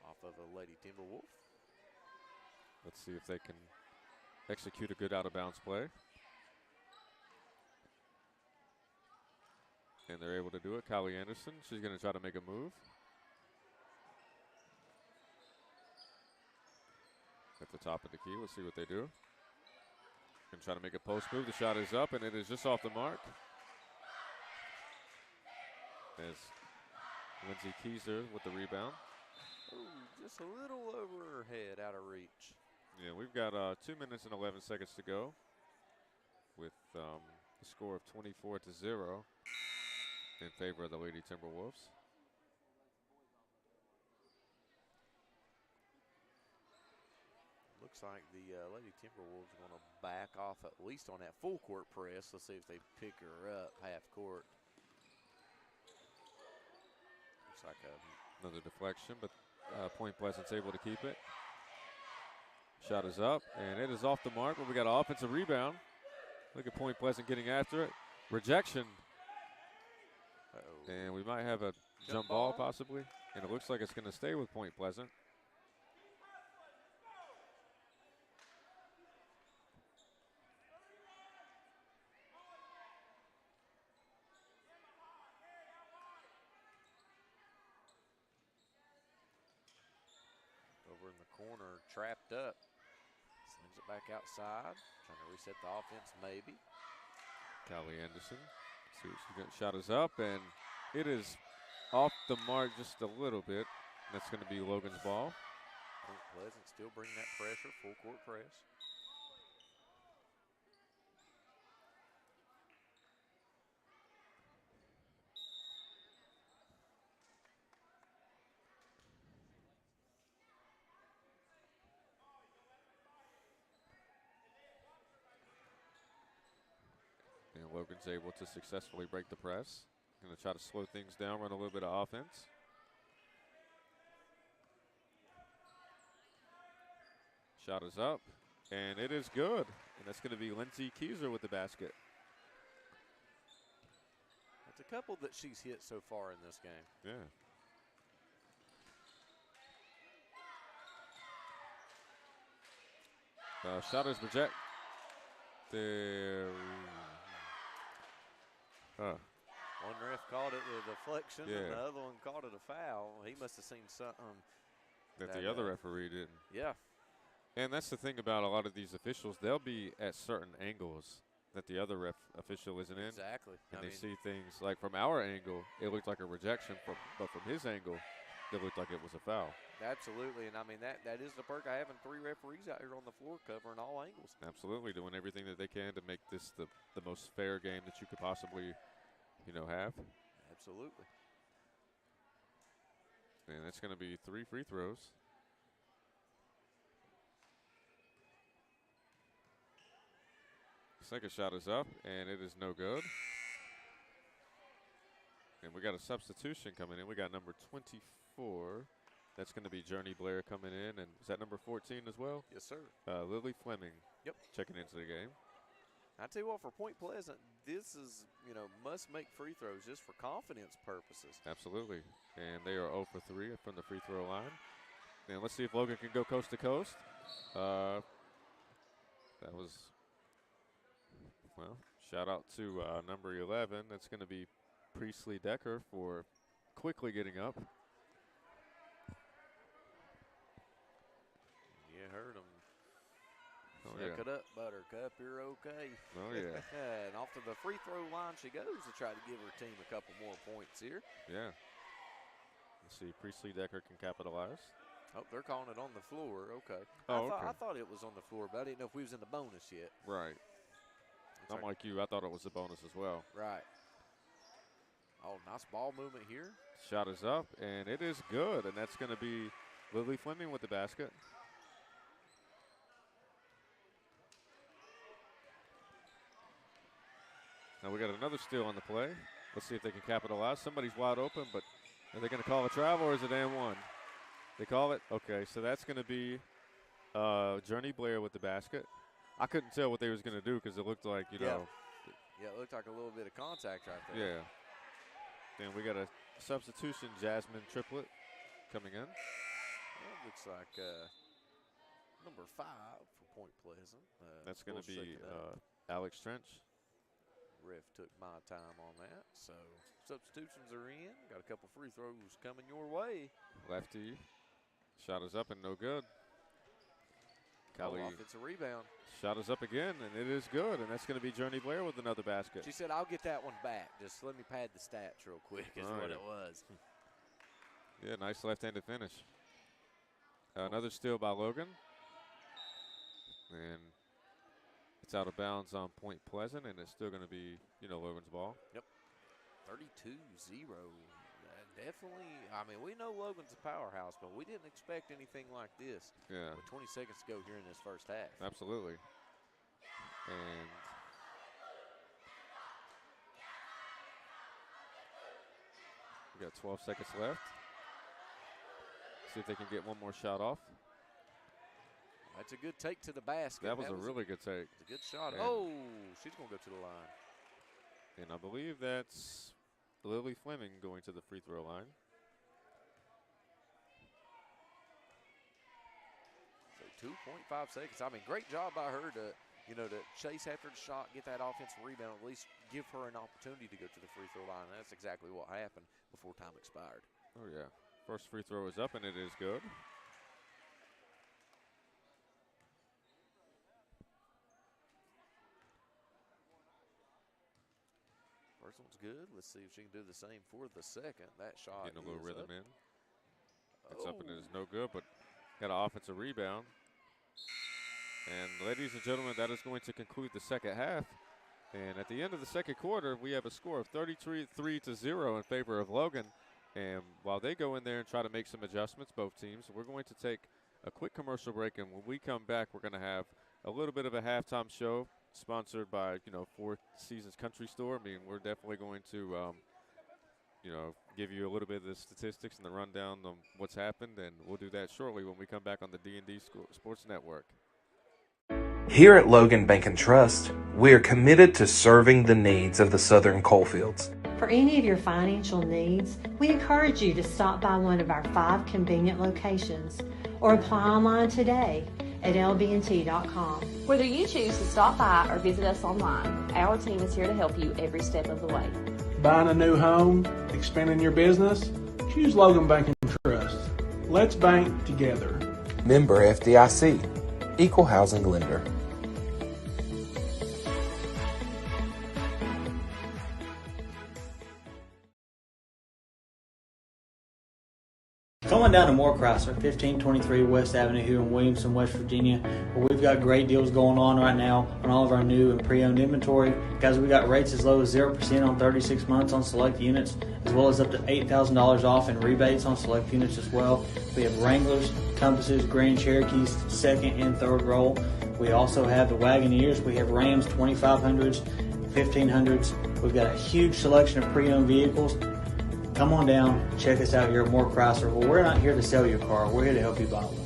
Speaker 2: off of a Lady Timberwolf.
Speaker 1: Let's see if they can execute a good out-of-bounds play. And they're able to do it. Kylie Anderson, she's going to try to make a move. At the top of the key, let's see what they do. Going to try to make a post move. The shot is up, and it is just off the mark. As Lindsay Keyser with the rebound.
Speaker 2: Ooh, just a little over her head, out of reach.
Speaker 1: Yeah, we've got 2 minutes and 11 seconds to go with the score of 24-0 in favor of the Lady Timberwolves.
Speaker 2: Looks like the Lady Timberwolves are going to back off at least on that full court press. Let's see if they pick her up half court. Looks like
Speaker 1: another deflection, but Point Pleasant's able to keep it. Shot is up, and it is off the mark, but we got an offensive rebound. Look at Point Pleasant getting after it. Rejection. And we might have a jump ball possibly, and it looks like it's going to stay with Point Pleasant.
Speaker 2: over in the corner, trapped up. Sends it back outside. Trying to reset the offense, maybe.
Speaker 1: Callie Anderson. See what she got. Shot is up, and it is off the mark just a little bit. That's going to be Logan's ball.
Speaker 2: Point Pleasant still bringing that pressure, full court press.
Speaker 1: And Logan's able to successfully break the press. Going to try to slow things down, run a little bit of offense. Shot is up, and it is good. And that's going to be Lindsay Keyser with the basket.
Speaker 2: That's a couple that she's hit so far in this game.
Speaker 1: Yeah. Shot is reject. There.
Speaker 2: One ref called it a deflection,
Speaker 1: Yeah.
Speaker 2: and the other one called it a foul. He must have seen something
Speaker 1: That the other referee didn't.
Speaker 2: Yeah.
Speaker 1: And that's the thing about a lot of these officials. They'll be at certain angles that the other official isn't in.
Speaker 2: Exactly.
Speaker 1: And
Speaker 2: I
Speaker 1: they
Speaker 2: mean,
Speaker 1: see things like from our angle, it looked like a rejection, but from his angle, it looked like it was a foul.
Speaker 2: absolutely, and I mean that is the perk of having 3 referees out here on the floor covering all angles.
Speaker 1: Absolutely, doing everything that they can to make this the most fair game that you could possibly, have.
Speaker 2: Absolutely.
Speaker 1: And that's going to be 3 free throws. Second shot is up, and it is no good. And we got a substitution coming in. We got number 24. That's going to be Journey Blair coming in. And is that number 14 as well?
Speaker 2: Yes, sir.
Speaker 1: Lily Fleming.
Speaker 2: Yep.
Speaker 1: Checking into the game.
Speaker 2: I tell you what, for Point Pleasant, this is, must make free throws just for confidence purposes.
Speaker 1: Absolutely. And they are 0 for 3 from the free throw line. And let's see if Logan can go coast to coast. That was, well, shout out to number 11. That's going to be Priestley Decker for quickly getting up.
Speaker 2: You heard him.
Speaker 1: Oh,
Speaker 2: Suck
Speaker 1: yeah.
Speaker 2: it up, Buttercup. You're okay.
Speaker 1: Oh, yeah.
Speaker 2: And off to the free throw line she goes to try to give her team a couple more points here.
Speaker 1: Yeah. Let's see. Priestley Decker can capitalize.
Speaker 2: Oh, they're calling it on the floor. Okay.
Speaker 1: Oh,
Speaker 2: I thought it was on the floor, but I didn't know if we was in the bonus yet.
Speaker 1: Right. I'm like you. I thought it was a bonus as well.
Speaker 2: Right. Oh, nice ball movement here.
Speaker 1: Shot is up, and it is good. And that's going to be Lily Fleming with the basket. Now we got another steal on the play. Let's see if they can capitalize. Somebody's wide open, but are they going to call a travel or is it and one? They call it? Okay, so that's going to be Journey Blair with the basket. I couldn't tell what they was going to do because it looked like,
Speaker 2: Yeah, it looked like a little bit of contact right there.
Speaker 1: Yeah. Then we got a substitution, Jasmine Triplett coming in.
Speaker 2: Well, looks like number 5 for Point Pleasant.
Speaker 1: That's going to
Speaker 2: we'll
Speaker 1: be
Speaker 2: check it out.
Speaker 1: Alex Trench.
Speaker 2: Ref took my time on that. So substitutions are in. Got a couple free throws coming your way.
Speaker 1: Lefty. Shot is up and no good. Callie.
Speaker 2: Offensive rebound.
Speaker 1: Shot is up again, and it is good. And that's going to be Journey Blair with another basket.
Speaker 2: She said, I'll get that one back. Just let me pad the stats real quick is what it was.
Speaker 1: Yeah, nice left-handed finish. Another steal by Logan. And it's out of bounds on Point Pleasant, and it's still going to be, Logan's ball.
Speaker 2: Yep. 32-0. Definitely, I mean, we know Logan's a powerhouse, but we didn't expect anything like this.
Speaker 1: Yeah.
Speaker 2: With 20 seconds to go here in this first half.
Speaker 1: Absolutely. And we got 12 seconds left. See if they can get one more shot off.
Speaker 2: That's a good take to the basket.
Speaker 1: That was a really good take.
Speaker 2: It's a good shot.
Speaker 1: And
Speaker 2: She's going to go to the line.
Speaker 1: And I believe that's Lily Fleming going to the free throw line.
Speaker 2: So 2.5 seconds. I mean, great job by her to, to chase after the shot, get that offensive rebound, at least give her an opportunity to go to the free throw line. And that's exactly what happened before time expired.
Speaker 1: Oh, yeah. First free throw is up, and it is good.
Speaker 2: First one's good. Let's see if she can do the same for the second. That shot
Speaker 1: Getting a little
Speaker 2: is
Speaker 1: rhythm
Speaker 2: up.
Speaker 1: in. It's up and it's no good, but got an offensive rebound. And ladies and gentlemen, that is going to conclude the second half. And at the end of the second quarter, we have a score of 33-0 in favor of Logan. And while they go in there and try to make some adjustments, both teams, we're going to take a quick commercial break. And when we come back, we're going to have a little bit of a halftime show sponsored by, Four Seasons Country Store. I mean, we're definitely going to, give you a little bit of the statistics and the rundown on what's happened. And we'll do that shortly when we come back on the D&D Sports Network.
Speaker 5: Here at Logan Bank and Trust, we are committed to serving the needs of the Southern Coalfields.
Speaker 6: For any of your financial needs, we encourage you to stop by one of our 5 convenient locations or apply online today at lbnt.com.
Speaker 7: Whether you choose to stop by or visit us online, our team is here to help you every step of the way.
Speaker 8: Buying a new home, expanding your business? Choose Logan Bank and Trust. Let's bank together.
Speaker 5: Member FDIC, Equal Housing Lender.
Speaker 9: Come on down to Moore Chrysler, 1523 West Avenue here in Williamson, West Virginia, where we've got great deals going on right now on all of our new and pre-owned inventory. Guys, we got rates as low as 0% on 36 months on select units, as well as up to $8,000 off in rebates on select units as well. We have Wranglers, Compasses, Grand Cherokees, second and third row. We also have the Wagoneers. We have Rams 2500s, 1500s. We've got a huge selection of pre-owned vehicles. Come on down, check us out here at Moore Chrysler. Well, we're not here to sell you a car. We're here to help you buy one.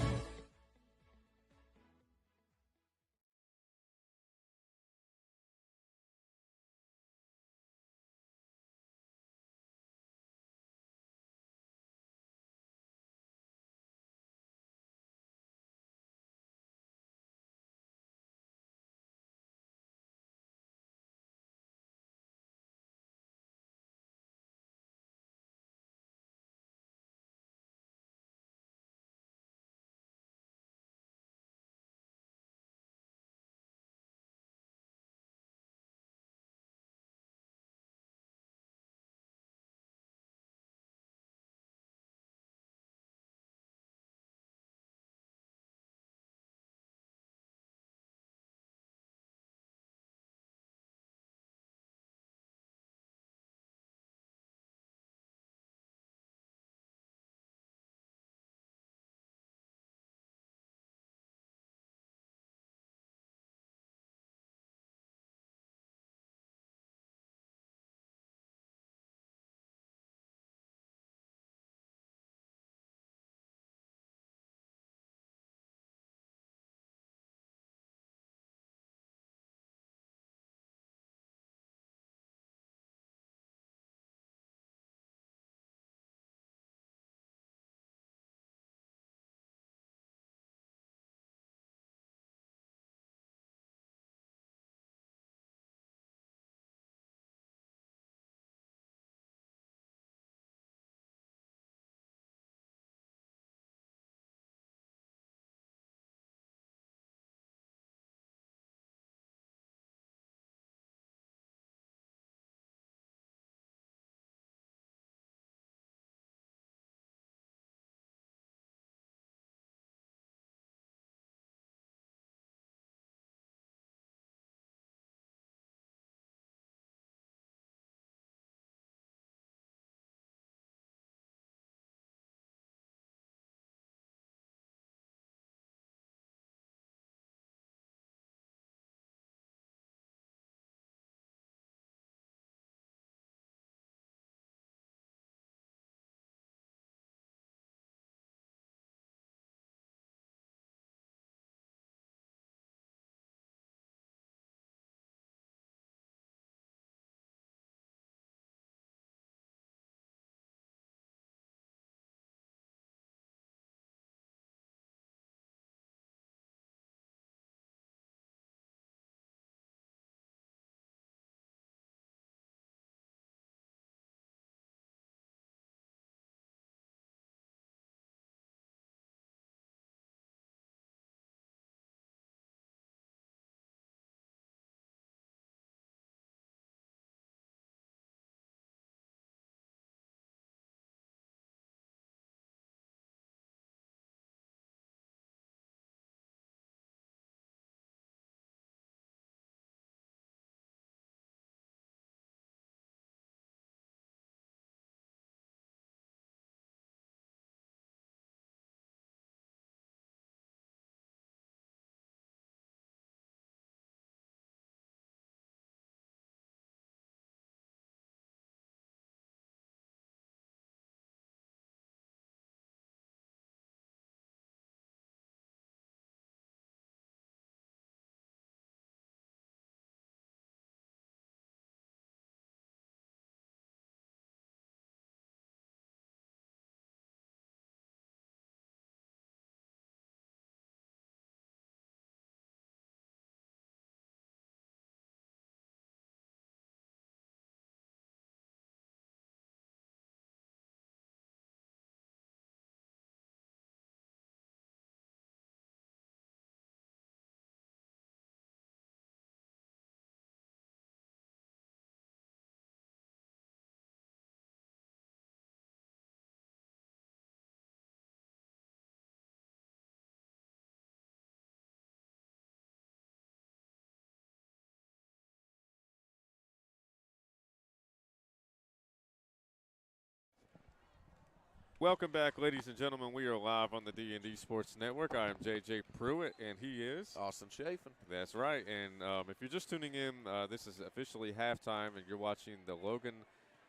Speaker 1: Welcome back, ladies and gentlemen. We are live on the D&D Sports Network. I am JJ Pruitt, and he is
Speaker 2: Austin Chafin.
Speaker 1: That's right. And if you're just tuning in, this is officially halftime, and you're watching the Logan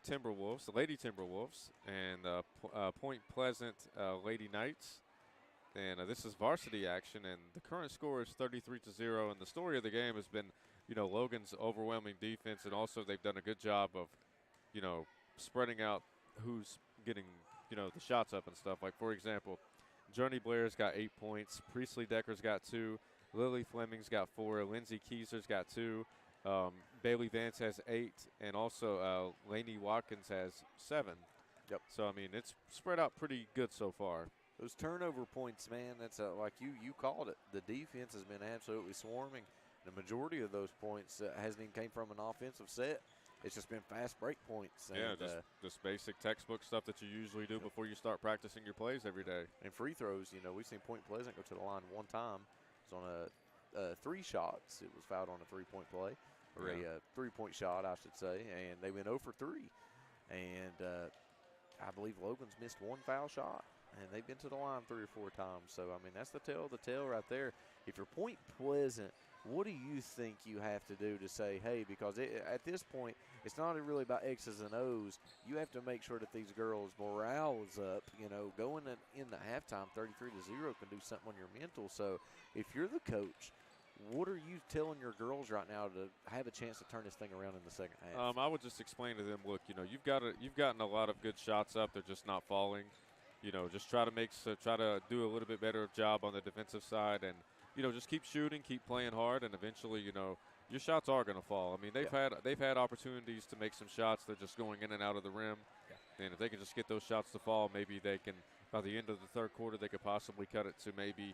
Speaker 1: Timberwolves, the Lady Timberwolves, and Point Pleasant Lady Knights. And this is varsity action, and the current score is 33-0. And the story of the game has been, Logan's overwhelming defense, and also they've done a good job of, spreading out who's getting the shots up and stuff. Like, for example, Journey Blair's got 8 points. Priestley Decker's got 2. Lily Fleming's got 4. Lindsay Keyser's got 2. Bailey Vance has 8. And also Lainey Watkins has 7.
Speaker 2: Yep.
Speaker 1: So, I mean, it's spread out pretty good so far.
Speaker 2: Those turnover points, man, that's like you called it. The defense has been absolutely swarming. The majority of those points hasn't even came from an offensive set. It's just been fast break points.
Speaker 1: Yeah,
Speaker 2: And,
Speaker 1: just basic textbook stuff that you usually do before you start practicing your plays every day.
Speaker 2: And free throws, we've seen Point Pleasant go to the line one time. It's on a 3 shots. It was fouled on a 3-point play, or a 3-point shot, I should say. And they went 0 for 3. And I believe Logan's missed 1 foul shot. And they've been to the line 3 or 4 times. So, I mean, that's the tale right there. If you're Point Pleasant, what do you think you have to do to say, hey, because at this point, it's not really about X's and O's. You have to make sure that these girls' morale is up. Going in the halftime 33-0 can do something on your mental. So if you're the coach, what are you telling your girls right now to have a chance to turn this thing around in the second half?
Speaker 1: I would just explain to them, look, you've gotten a lot of good shots up. They're just not falling. Just try to do a little bit better job on the defensive side, and just keep shooting, keep playing hard, and eventually, your shots are going to fall. I mean, they've had opportunities to make some shots. They're just going in and out of the rim, and if they can just get those shots to fall, maybe they can. By the end of the third quarter, they could possibly cut it to maybe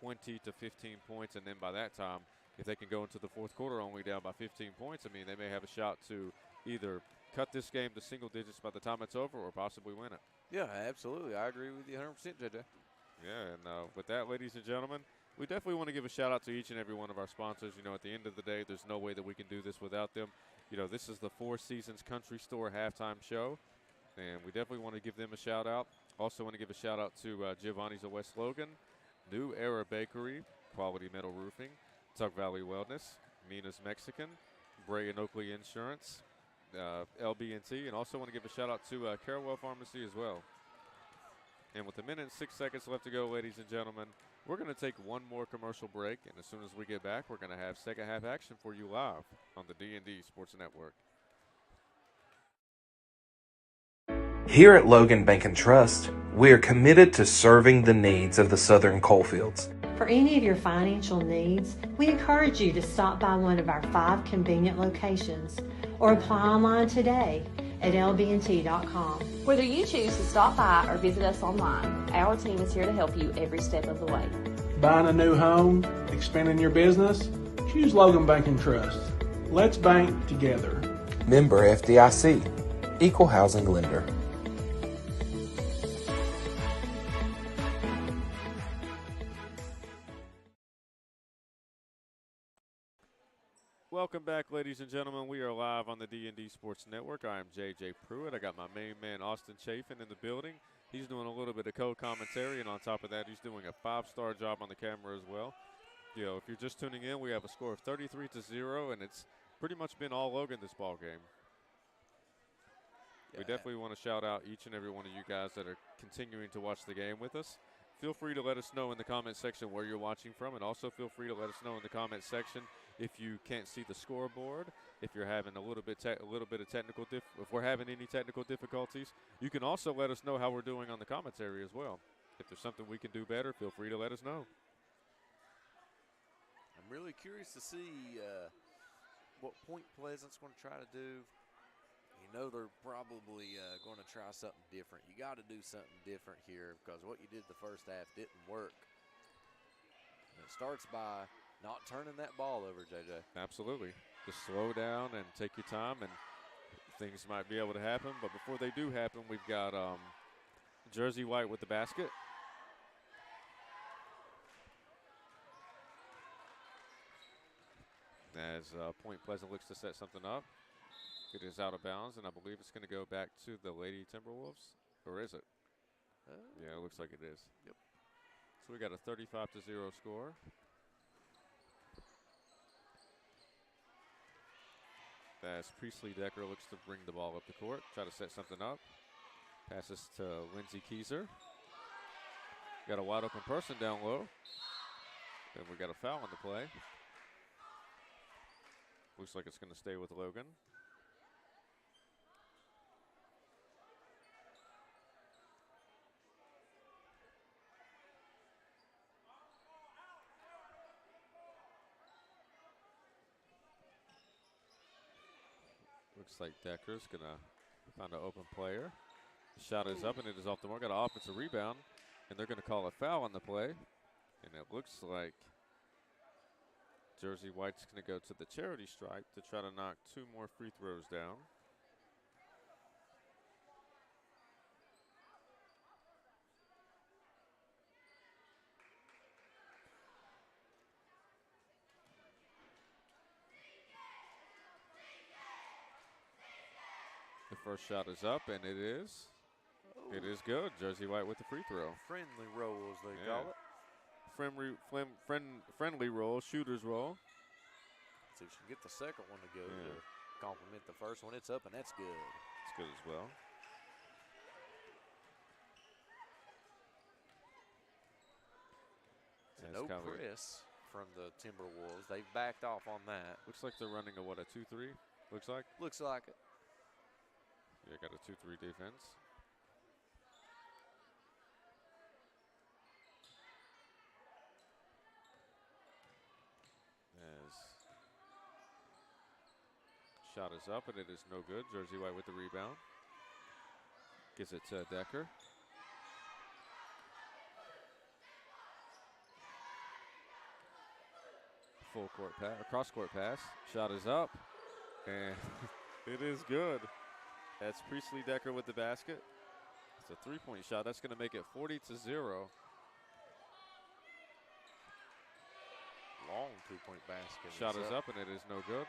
Speaker 1: 20 to 15 points, and then by that time, if they can go into the fourth quarter only down by 15 points, I mean, they may have a shot to either cut this game to single digits by the time it's over or possibly win it.
Speaker 2: Yeah, absolutely. I agree with you 100%, JJ.
Speaker 1: Yeah, and with that, ladies and gentlemen, we definitely want to give a shout-out to each and every one of our sponsors. At the end of the day, there's no way that we can do this without them. This is the Four Seasons Country Store halftime show, and we definitely want to give them a shout-out. Also want to give a shout-out to Giovanni's of West Logan, New Era Bakery, Quality Metal Roofing, Tuck Valley Wellness, Mina's Mexican, Bray and Oakley Insurance, LB&T, and also want to give a shout-out to Carewell Pharmacy as well. And with 1 minute and 6 seconds left to go, ladies and gentlemen, we're going to take one more commercial break, and as soon as we get back, we're going to have second half action for you live on the D&D Sports Network.
Speaker 5: Here at Logan Bank and Trust, we are committed to serving the needs of the Southern coalfields.
Speaker 6: For any of your financial needs, we encourage you to stop by one of our 5 convenient locations or apply online today at lbnt.com.
Speaker 7: Whether you choose to stop by or visit us online, our team is here to help you every step of the way.
Speaker 8: Buying a new home, expanding your business? Choose Logan Bank and Trust. Let's bank together.
Speaker 5: Member FDIC, Equal Housing Lender.
Speaker 1: Welcome back, ladies and gentlemen. We are live on the D&D Sports Network. I am JJ Pruitt. I got my main man, Austin Chafin, in the building. He's doing a little bit of co-commentary, and on top of that, he's doing a 5-star job on the camera as well. If you're just tuning in, we have a score of 33-0, and it's pretty much been all Logan this ball game. We definitely want to shout out each and every one of you guys that are continuing to watch the game with us. Feel free to let us know in the comment section where you're watching from, and also feel free to let us know in the comment section if you can't see the scoreboard, if you're having a little bit of technical if we're having any technical difficulties. You can also let us know how we're doing on the commentary as well. If there's something we can do better, feel free to let us know.
Speaker 2: I'm really curious to see what Point Pleasant's going to try to do. They're probably going to try something different. You got to do something different here because what you did the first half didn't work. And it starts by not turning that ball over, JJ.
Speaker 1: Absolutely. Just slow down and take your time, and things might be able to happen. But before they do happen, we've got Jersey White with the basket. As Point Pleasant looks to set something up. It is out of bounds, and I believe it's going to go back to the Lady Timberwolves. Or is it? Yeah, it looks like it is.
Speaker 2: Yep.
Speaker 1: So we got a 35-0 score. As Priestley Decker looks to bring the ball up the court, try to set something up. Passes to Lindsey Keyser. Got a wide open person down low. And we got a foul on the play. Looks like it's going to stay with Logan. Looks like Decker's going to find an open player. The shot is up and it is off the mark. Got an offensive rebound, and they're going to call a foul on the play. And it looks like Jersey White's going to go to the charity stripe to try to knock 2 more free throws down. The first shot is up, and it is.
Speaker 2: Oh.
Speaker 1: It is good. Jersey White with the free throw.
Speaker 2: Friendly roll, as they call it.
Speaker 1: Friendly roll, shooter's roll.
Speaker 2: See if she can get the second one to go to complement the first one. It's up, and that's good.
Speaker 1: It's good as well.
Speaker 2: No press from the Timberwolves. They've backed off on that.
Speaker 1: Looks like they're running a 2-3? Looks like?
Speaker 2: Looks like it.
Speaker 1: Yeah, got a 2-3 defense. As shot is up, and it is no good. Jersey White with the rebound. Gives it to Decker. Full court pass, cross court pass. Shot is up, and it is good. That's Priestley Decker with the basket. It's a 3-point shot. That's going to make it 40-0.
Speaker 2: Long 2-point basket.
Speaker 1: Shot is up, and it is no good.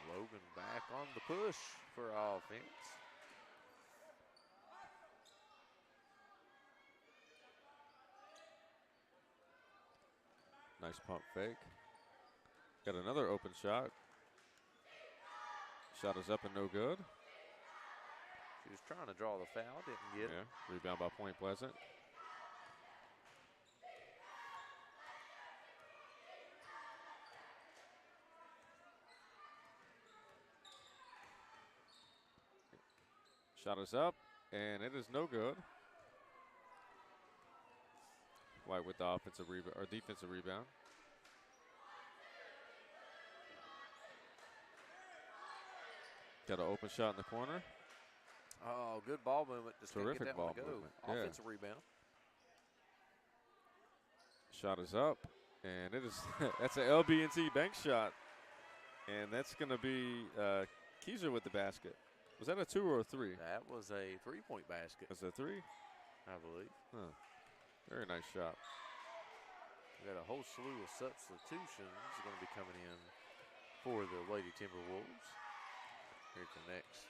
Speaker 2: Logan back on the push for offense.
Speaker 1: Nice pump fake. Got another open shot. Shot is up and no good.
Speaker 2: She was trying to draw the foul, didn't get it.
Speaker 1: Rebound by Point Pleasant. Shot is up, and it is no good. White with the offensive rebound or defensive rebound. Got an open shot in the corner.
Speaker 2: Oh, good ball movement. Just
Speaker 1: Terrific
Speaker 2: get that
Speaker 1: ball
Speaker 2: one to go.
Speaker 1: movement.
Speaker 2: Offensive rebound.
Speaker 1: Shot is up, and it is that's an LB&T bank shot, and that's going to be Keyser with the basket. Was that a 2 or a 3?
Speaker 2: That was a 3-point basket.
Speaker 1: Was it a 3?
Speaker 2: I believe.
Speaker 1: Huh. Very nice shot.
Speaker 2: We got a whole slew of substitutions going to be coming in for the Lady Timberwolves. Here's the next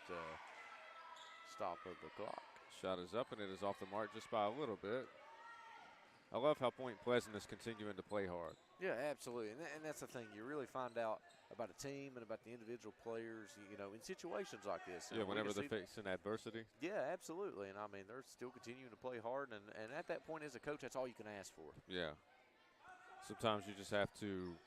Speaker 2: stop of the clock.
Speaker 1: Shot is up, and it is off the mark just by a little bit. I love how Point Pleasant is continuing to play hard.
Speaker 2: Yeah, absolutely. And that's the thing. You really find out about a team and about the individual players, you know, in situations like this.
Speaker 1: Yeah, whenever they're facing adversity.
Speaker 2: Yeah, absolutely. And, I mean, they're still continuing to play hard. And at that point, as a coach, that's all you can ask for.
Speaker 1: Yeah. Sometimes you just have to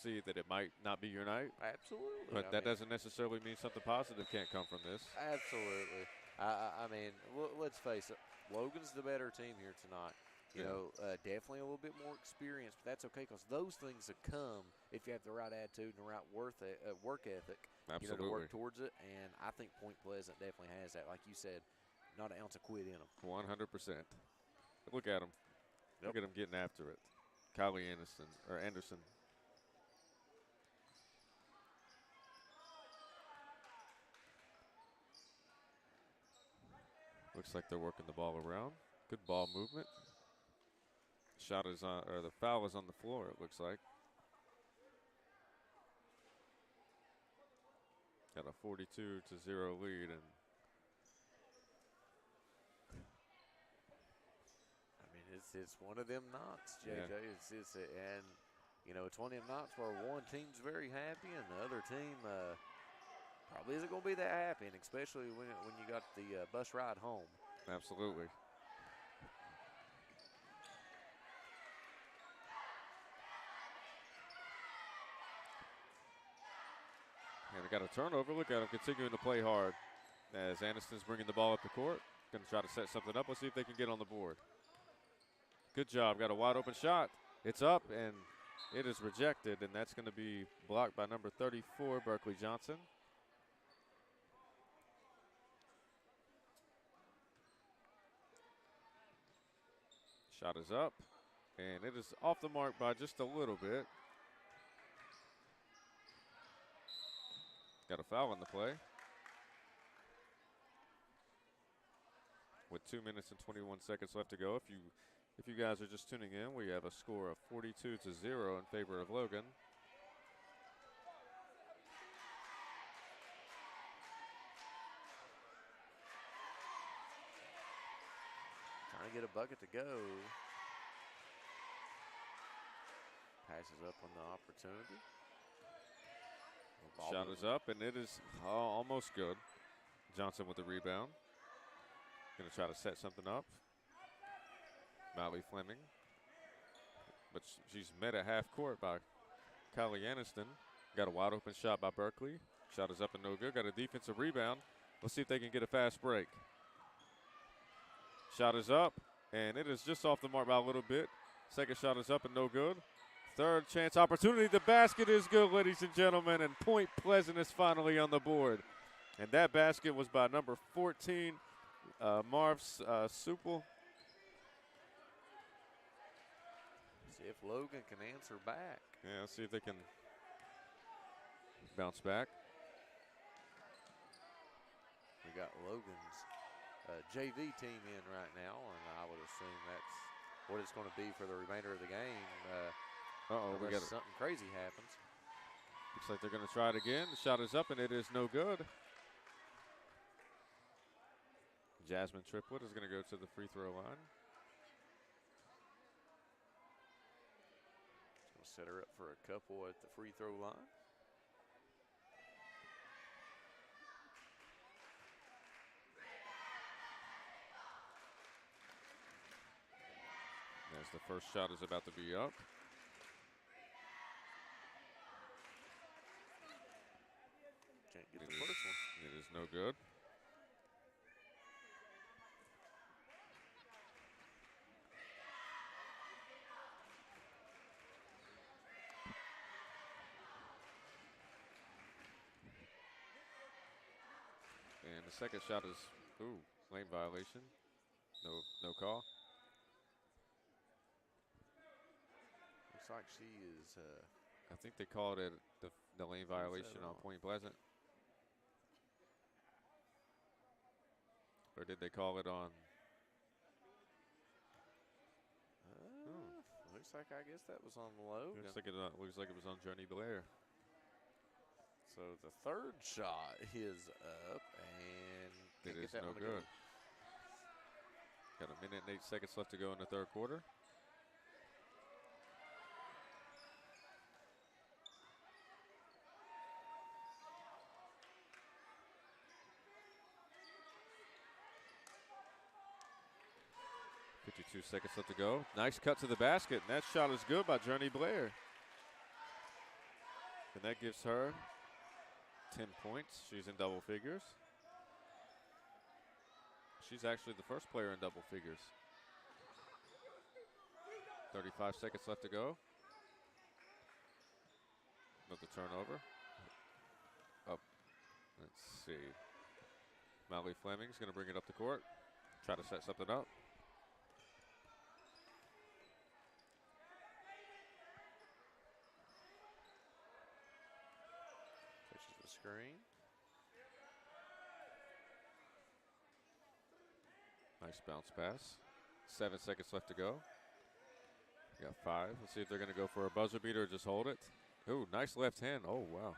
Speaker 1: see that it might not be your night.
Speaker 2: Absolutely.
Speaker 1: But that doesn't necessarily mean something positive can't come from this.
Speaker 2: Absolutely. I mean, let's face it. Logan's the better team here tonight. You know, definitely a little bit more experience, but that's okay because those things that come if you have the right attitude and the right work ethic,
Speaker 1: Absolutely.
Speaker 2: you know, to work towards it. And I think Point Pleasant definitely has that. Like you said, not an ounce of quit in them.
Speaker 1: 100%. Look at them. Look at them getting after it. Kylie Anderson. Looks like they're working the ball around. Good ball movement. Shot is on, or the foul is on the floor, it looks like. Got a 42-0 lead, and
Speaker 2: It's one of them knocks, JJ.
Speaker 1: Yeah.
Speaker 2: And it's one of them knocks where one team's very happy and the other team probably isn't going to be that happy, and especially when you got the bus ride home.
Speaker 1: Absolutely. And we got a turnover. Look at him continuing to play hard as Aniston's bringing the ball up the court. Going to try to set something up. Let's see if they can get on the board. Good job. Got a wide open shot. It's up, and it is rejected, and that's going to be blocked by number 34, Berkeley Johnson. Shot is up, and it is off the mark by just a little bit. Got a foul on the play. With 2 minutes and 21 seconds left to go. If you guys are just tuning in, we have a score of 42-0 in favor of Logan.
Speaker 2: Trying to get a bucket to go. Passes up on the opportunity.
Speaker 1: Shot is up, and it is almost good. Johnson with the rebound. Going to try to set something up. Molly Fleming. But she's met at half court by Kylie Aniston. Got a wide open shot by Berkeley. Shot is up and no good. Got a defensive rebound. Let's see if they can get a fast break. Shot is up, and it is just off the mark by a little bit. Second shot is up and no good. Third chance opportunity. The basket is good, ladies and gentlemen, and Point Pleasant is finally on the board. And that basket was by number 14, Marv Supel.
Speaker 2: See if Logan can answer back.
Speaker 1: Yeah, let's see if they can bounce back.
Speaker 2: We got Logan's JV team in right now, and I would assume that's what it's going to be for the remainder of the game.
Speaker 1: We got
Speaker 2: something crazy happens.
Speaker 1: Looks like they're going to try it again. The shot is up, and it is no good. Jasmine Triplett is going to go to the free throw line.
Speaker 2: We'll set her up for a couple at the free throw line.
Speaker 1: As the first shot is about to be up.
Speaker 2: Can't get the first one.
Speaker 1: It is no good. And the second shot is, lane violation. No call.
Speaker 2: Looks like she is.
Speaker 1: I think they called it the lane violation on Point Pleasant. Or did they call it on?
Speaker 2: Looks like I guess that was on Logan.
Speaker 1: Looks like it was on Journey Blair.
Speaker 2: So the third shot is up, and
Speaker 1: it is no good. Got a minute and 8 seconds left to go in the third quarter. .52 seconds left to go. Nice cut to the basket, and that shot is good by Journey Blair. And that gives her 10 points. She's in double figures. She's actually the first player in double figures. 35 seconds left to go. Another turnover. Up. Let's see. Molly Fleming's going to bring it up the court. Try to set something up.
Speaker 2: Touches the screen.
Speaker 1: Nice bounce pass. 7 seconds left to go. We got 5. Let's see if they're going to go for a buzzer beater or just hold it. Ooh, nice left hand. Oh, wow.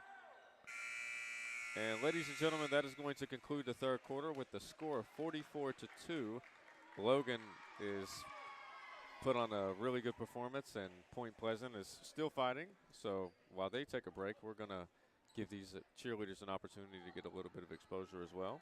Speaker 1: And ladies and gentlemen, that is going to conclude the third quarter with the score of 44-2. Logan is put on a really good performance, and Point Pleasant is still fighting. So while they take a break, we're going to give these cheerleaders an opportunity to get a little bit of exposure as well.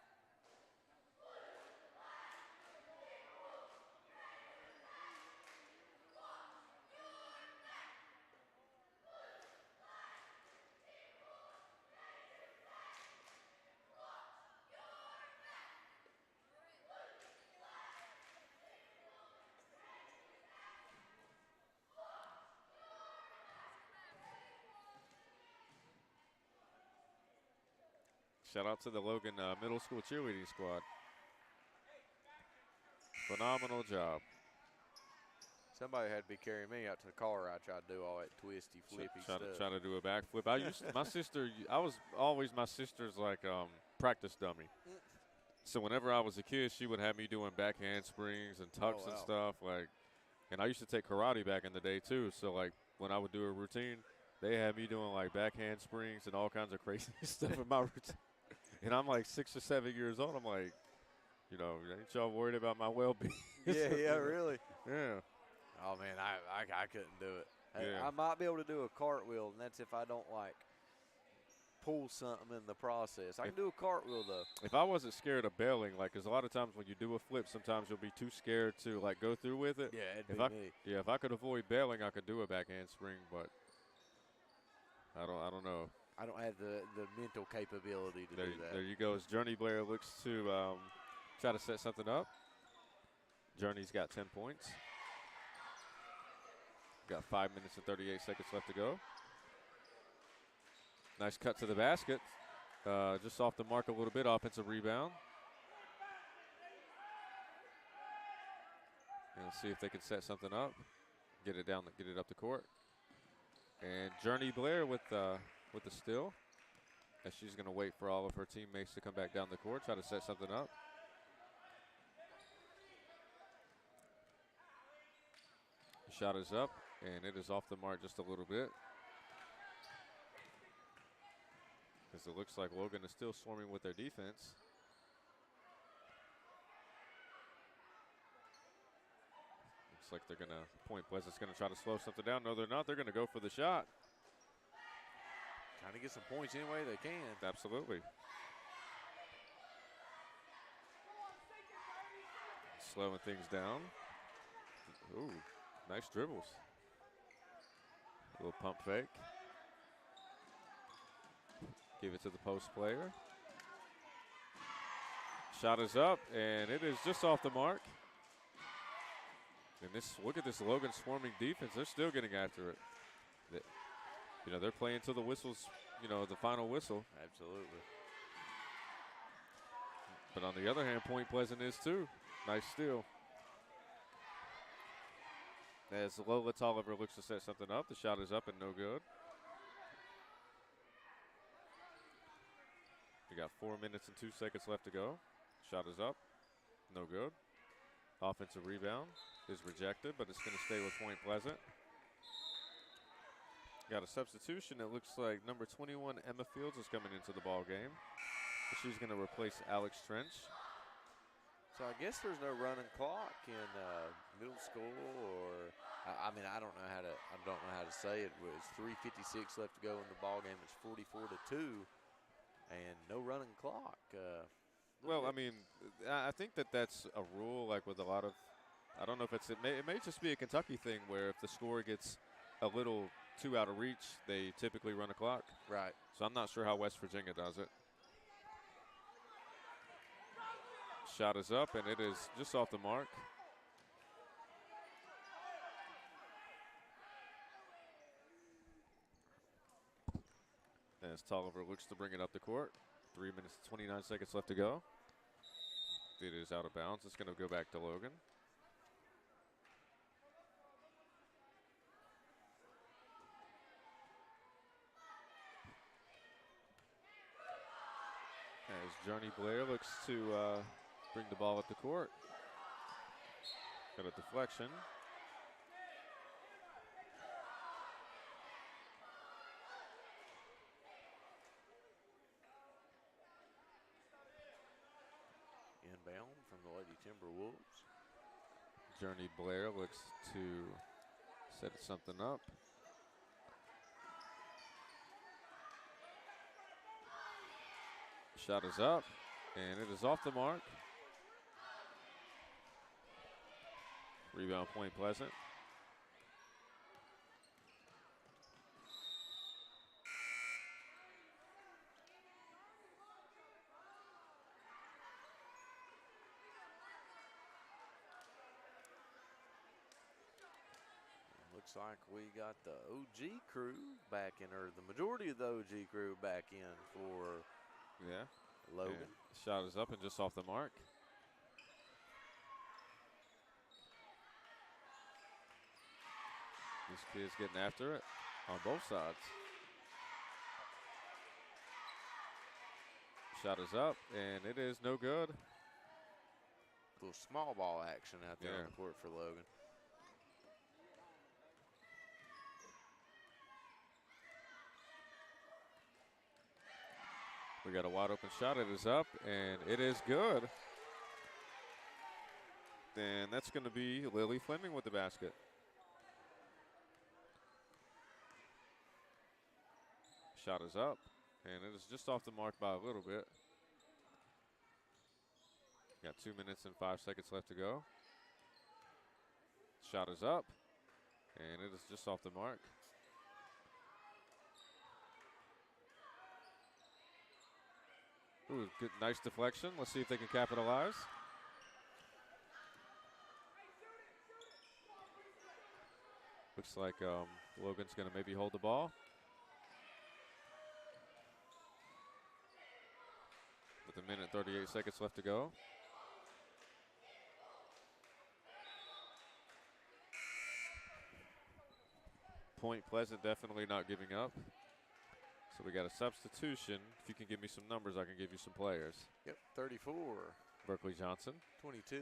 Speaker 1: Shout out to the Logan middle school cheerleading squad. Phenomenal job.
Speaker 2: Somebody had to be carrying me out to the car. I tried to do all that twisty, flippy stuff.
Speaker 1: Try to do a backflip. I used my sister. I was always my sister's like practice dummy. So whenever I was a kid, she would have me doing back handsprings and tucks and stuff like. And I used to take karate back in the day too. So like when I would do a routine, they had me doing like back handsprings and all kinds of crazy stuff in my routine. And I'm like 6 or 7 years old. I'm like, you know, ain't y'all worried about my well-being?
Speaker 2: Yeah, really.
Speaker 1: Yeah.
Speaker 2: Oh man, I couldn't do it.
Speaker 1: Yeah.
Speaker 2: I might be able to do a cartwheel, and that's if I don't like pull something in the process. I can do a cartwheel though.
Speaker 1: If I wasn't scared of bailing, like, because a lot of times when you do a flip, sometimes you'll be too scared to like go through with it.
Speaker 2: Yeah, it'd
Speaker 1: if
Speaker 2: be
Speaker 1: I,
Speaker 2: me.
Speaker 1: Yeah, if I could avoid bailing, I could do a back handspring, but I don't know.
Speaker 2: I don't have the mental capability to do that.
Speaker 1: There you go. As Journey Blair looks to try to set something up. Journey's got 10 points. Got 5 minutes and 38 seconds left to go. Nice cut to the basket. Just off the mark a little bit. Offensive rebound. And let's see if they can set something up. Get it up the court. And Journey Blair with the steal. As she's going to wait for all of her teammates to come back down the court, try to set something up. The shot is up, and it is off the mark just a little bit. Because it looks like Logan is still swarming with their defense. Looks like they're going to, Point Pleasant's going to try to slow something down. No, they're not. They're going to go for the shot.
Speaker 2: Trying to get some points any way they can.
Speaker 1: Absolutely. Slowing things down. Ooh, nice dribbles. A little pump fake. Give it to the post player. Shot is up, and it is just off the mark. And look at this Logan swarming defense. They're still getting after it. You know, they're playing till the whistles, you know, the final whistle.
Speaker 2: Absolutely.
Speaker 1: But on the other hand, Point Pleasant is too. Nice steal. As Lola Tolliver looks to set something up, the shot is up and no good. We got 4 minutes and 2 seconds left to go. Shot is up, no good. Offensive rebound is rejected, but it's going to stay with Point Pleasant. Got a substitution. It looks like number 21, Emma Fields, is coming into the ball game. She's going to replace Alex Trench.
Speaker 2: So I guess there's no running clock in middle school, or I mean I don't know how to say it. It's 3:56 left to go in the ball game. It's 44-2, and no running clock.
Speaker 1: Well, I mean, I think that's a rule. Like with a lot of, I don't know if it may just be a Kentucky thing where if the score gets a little too out of reach, they typically run a clock.
Speaker 2: Right.
Speaker 1: So I'm not sure how West Virginia does it. Shot is up, and it is just off the mark. As Tolliver looks to bring it up the court. 3 minutes and 29 seconds left to go. It is out of bounds. It's going to go back to Logan. As Journey Blair looks to bring the ball up the court. Got a deflection.
Speaker 2: Inbound from the Lady Timberwolves.
Speaker 1: Journey Blair looks to set something up. Shot is up, and it is off the mark. Rebound, Point Pleasant.
Speaker 2: Looks like we got the OG crew back in, or the majority of the OG crew back in for Logan.
Speaker 1: And shot is up and just off the mark. These kids getting after it on both sides. Shot is up, and it is no good.
Speaker 2: A little small ball action out there on the court for Logan.
Speaker 1: We got a wide open shot. It is up, and it is good. And that's going to be Lily Fleming with the basket. Shot is up, and it is just off the mark by a little bit. Got 2 minutes and 5 seconds left to go. Shot is up, and it is just off the mark. Ooh, good, nice deflection. Let's see if they can capitalize. Looks like Logan's going to maybe hold the ball. With 1 minute 38 seconds left to go. Point Pleasant definitely not giving up. So we got a substitution. If you can give me some numbers, I can give you some players.
Speaker 2: Yep, 34.
Speaker 1: Berkeley Johnson.
Speaker 2: 22.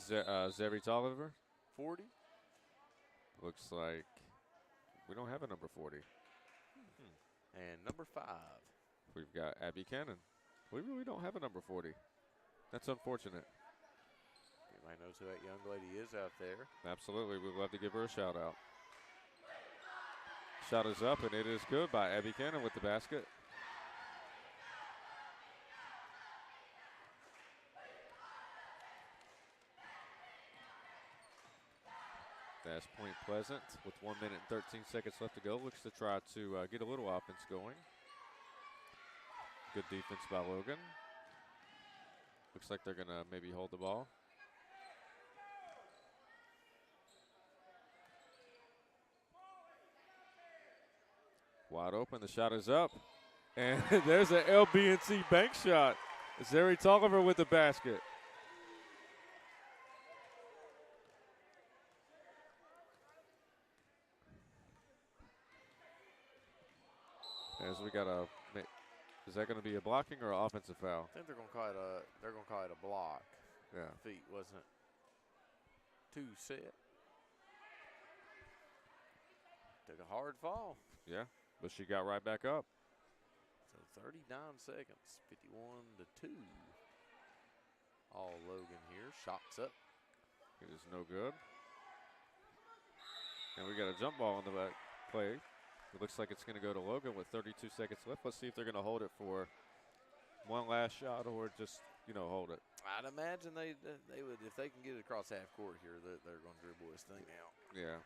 Speaker 1: Zeri Tolliver.
Speaker 2: 40.
Speaker 1: Looks like we don't have a number 40.
Speaker 2: And number 5.
Speaker 1: We've got Abby Cannon. We really don't have a number 40. That's unfortunate.
Speaker 2: Anybody knows who that young lady is out there?
Speaker 1: Absolutely. We'd love to give her a shout out. Shot is up, and it is good by Abby Cannon with the basket. That's Point Pleasant with 1 minute and 13 seconds left to go. Looks to try to get a little offense going. Good defense by Logan. Looks like they're going to maybe hold the ball. Wide open, the shot is up. And there's an LB&T bank shot. Zeri Tolliver with the basket. As we got is that going to be a blocking or an offensive foul?
Speaker 2: I think they're going to call it a block.
Speaker 1: Yeah.
Speaker 2: Feet wasn't too set. Took a hard fall.
Speaker 1: Yeah, but she got right back up.
Speaker 2: So 39 seconds, 51-2. All Logan here, shots up.
Speaker 1: It is no good. And we got a jump ball on the back play. It looks like it's going to go to Logan with 32 seconds left. Let's see if they're going to hold it for one last shot or just, hold it.
Speaker 2: I'd imagine they would, if they can get it across half court here, they're going to dribble this thing out.
Speaker 1: Yeah.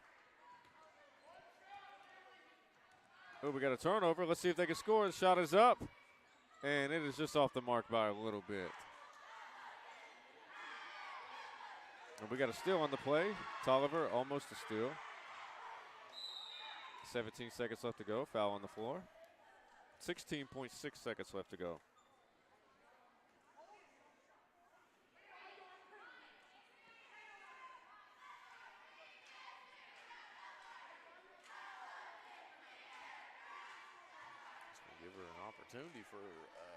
Speaker 1: Oh, we got a turnover. Let's see if they can score. The shot is up, and it is just off the mark by a little bit. And we got a steal on the play. Tolliver, almost a steal. 17 seconds left to go. Foul on the floor. 16.6 seconds left to go.
Speaker 2: Give her an opportunity for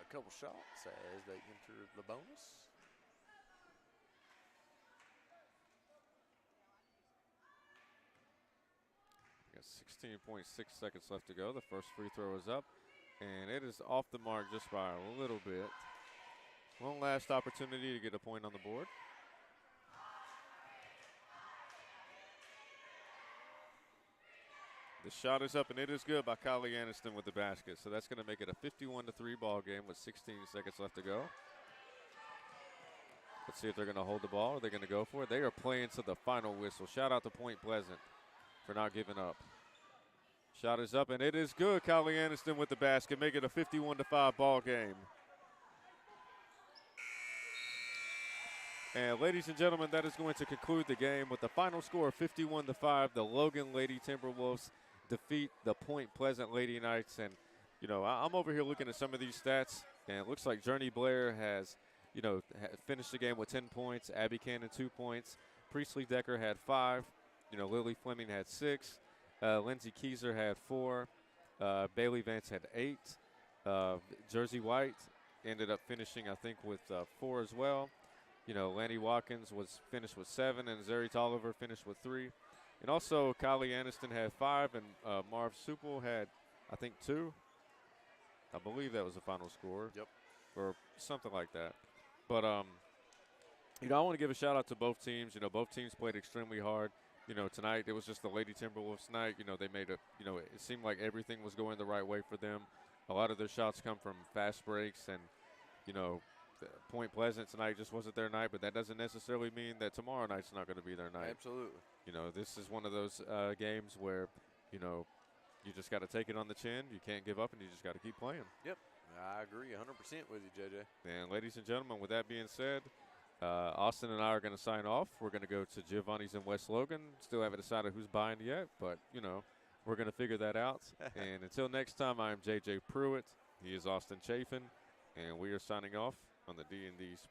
Speaker 2: a couple shots as they enter the bonus.
Speaker 1: Got 16.6 seconds left to go. The first free throw is up, and it is off the mark just by a little bit. One last opportunity to get a point on the board. The shot is up, and it is good by Kylie Aniston with the basket. So that's going to make it a 51-3 ball game with 16 seconds left to go. Let's see if they're going to hold the ball or they're going to go for it. They are playing to the final whistle. Shout out to Point Pleasant for not giving up. Shot is up, and it is good. Kylie Aniston with the basket, make it a 51-5 ball game. And ladies and gentlemen, that is going to conclude the game with the final score of 51-5. The Logan Lady Timberwolves defeat the Point Pleasant Lady Knights. And, you know, I'm over here looking at some of these stats, and it looks like Journey Blair has, you know, finished the game with 10 points. Abby Cannon, 2 points. Priestley Decker had 5. You know, Lily Fleming had 6. Lindsay Keyser had 4. Bailey Vance had 8. Jersey White ended up finishing, I think, with 4 as well. You know, Lanny Watkins was finished with 7, and Zeri Tolliver finished with 3. And also, Kylie Aniston had 5, and Marv Supel had, I think, 2. I believe that was the final score.
Speaker 2: Yep.
Speaker 1: Or something like that. But, you know, I want to give a shout-out to both teams. You know, both teams played extremely hard. You know, tonight it was just the Lady Timberwolves night. You know, they made you know, it seemed like everything was going the right way for them. A lot of their shots come from fast breaks, and, you know, Point Pleasant tonight just wasn't their night, but that doesn't necessarily mean that tomorrow night's not going to be their night.
Speaker 2: Absolutely.
Speaker 1: You know, this is one of those games where, you know, you just got to take it on the chin. You can't give up, and you just got to keep playing.
Speaker 2: Yep. I agree 100% with you, JJ.
Speaker 1: And ladies and gentlemen, with that being said, Austin and I are going to sign off. We're going to go to Giovanni's in West Logan. Still haven't decided who's buying yet, but, you know, we're going to figure that out. And until next time, I'm JJ Pruitt. He is Austin Chafin, and we are signing off on the D&D Sports.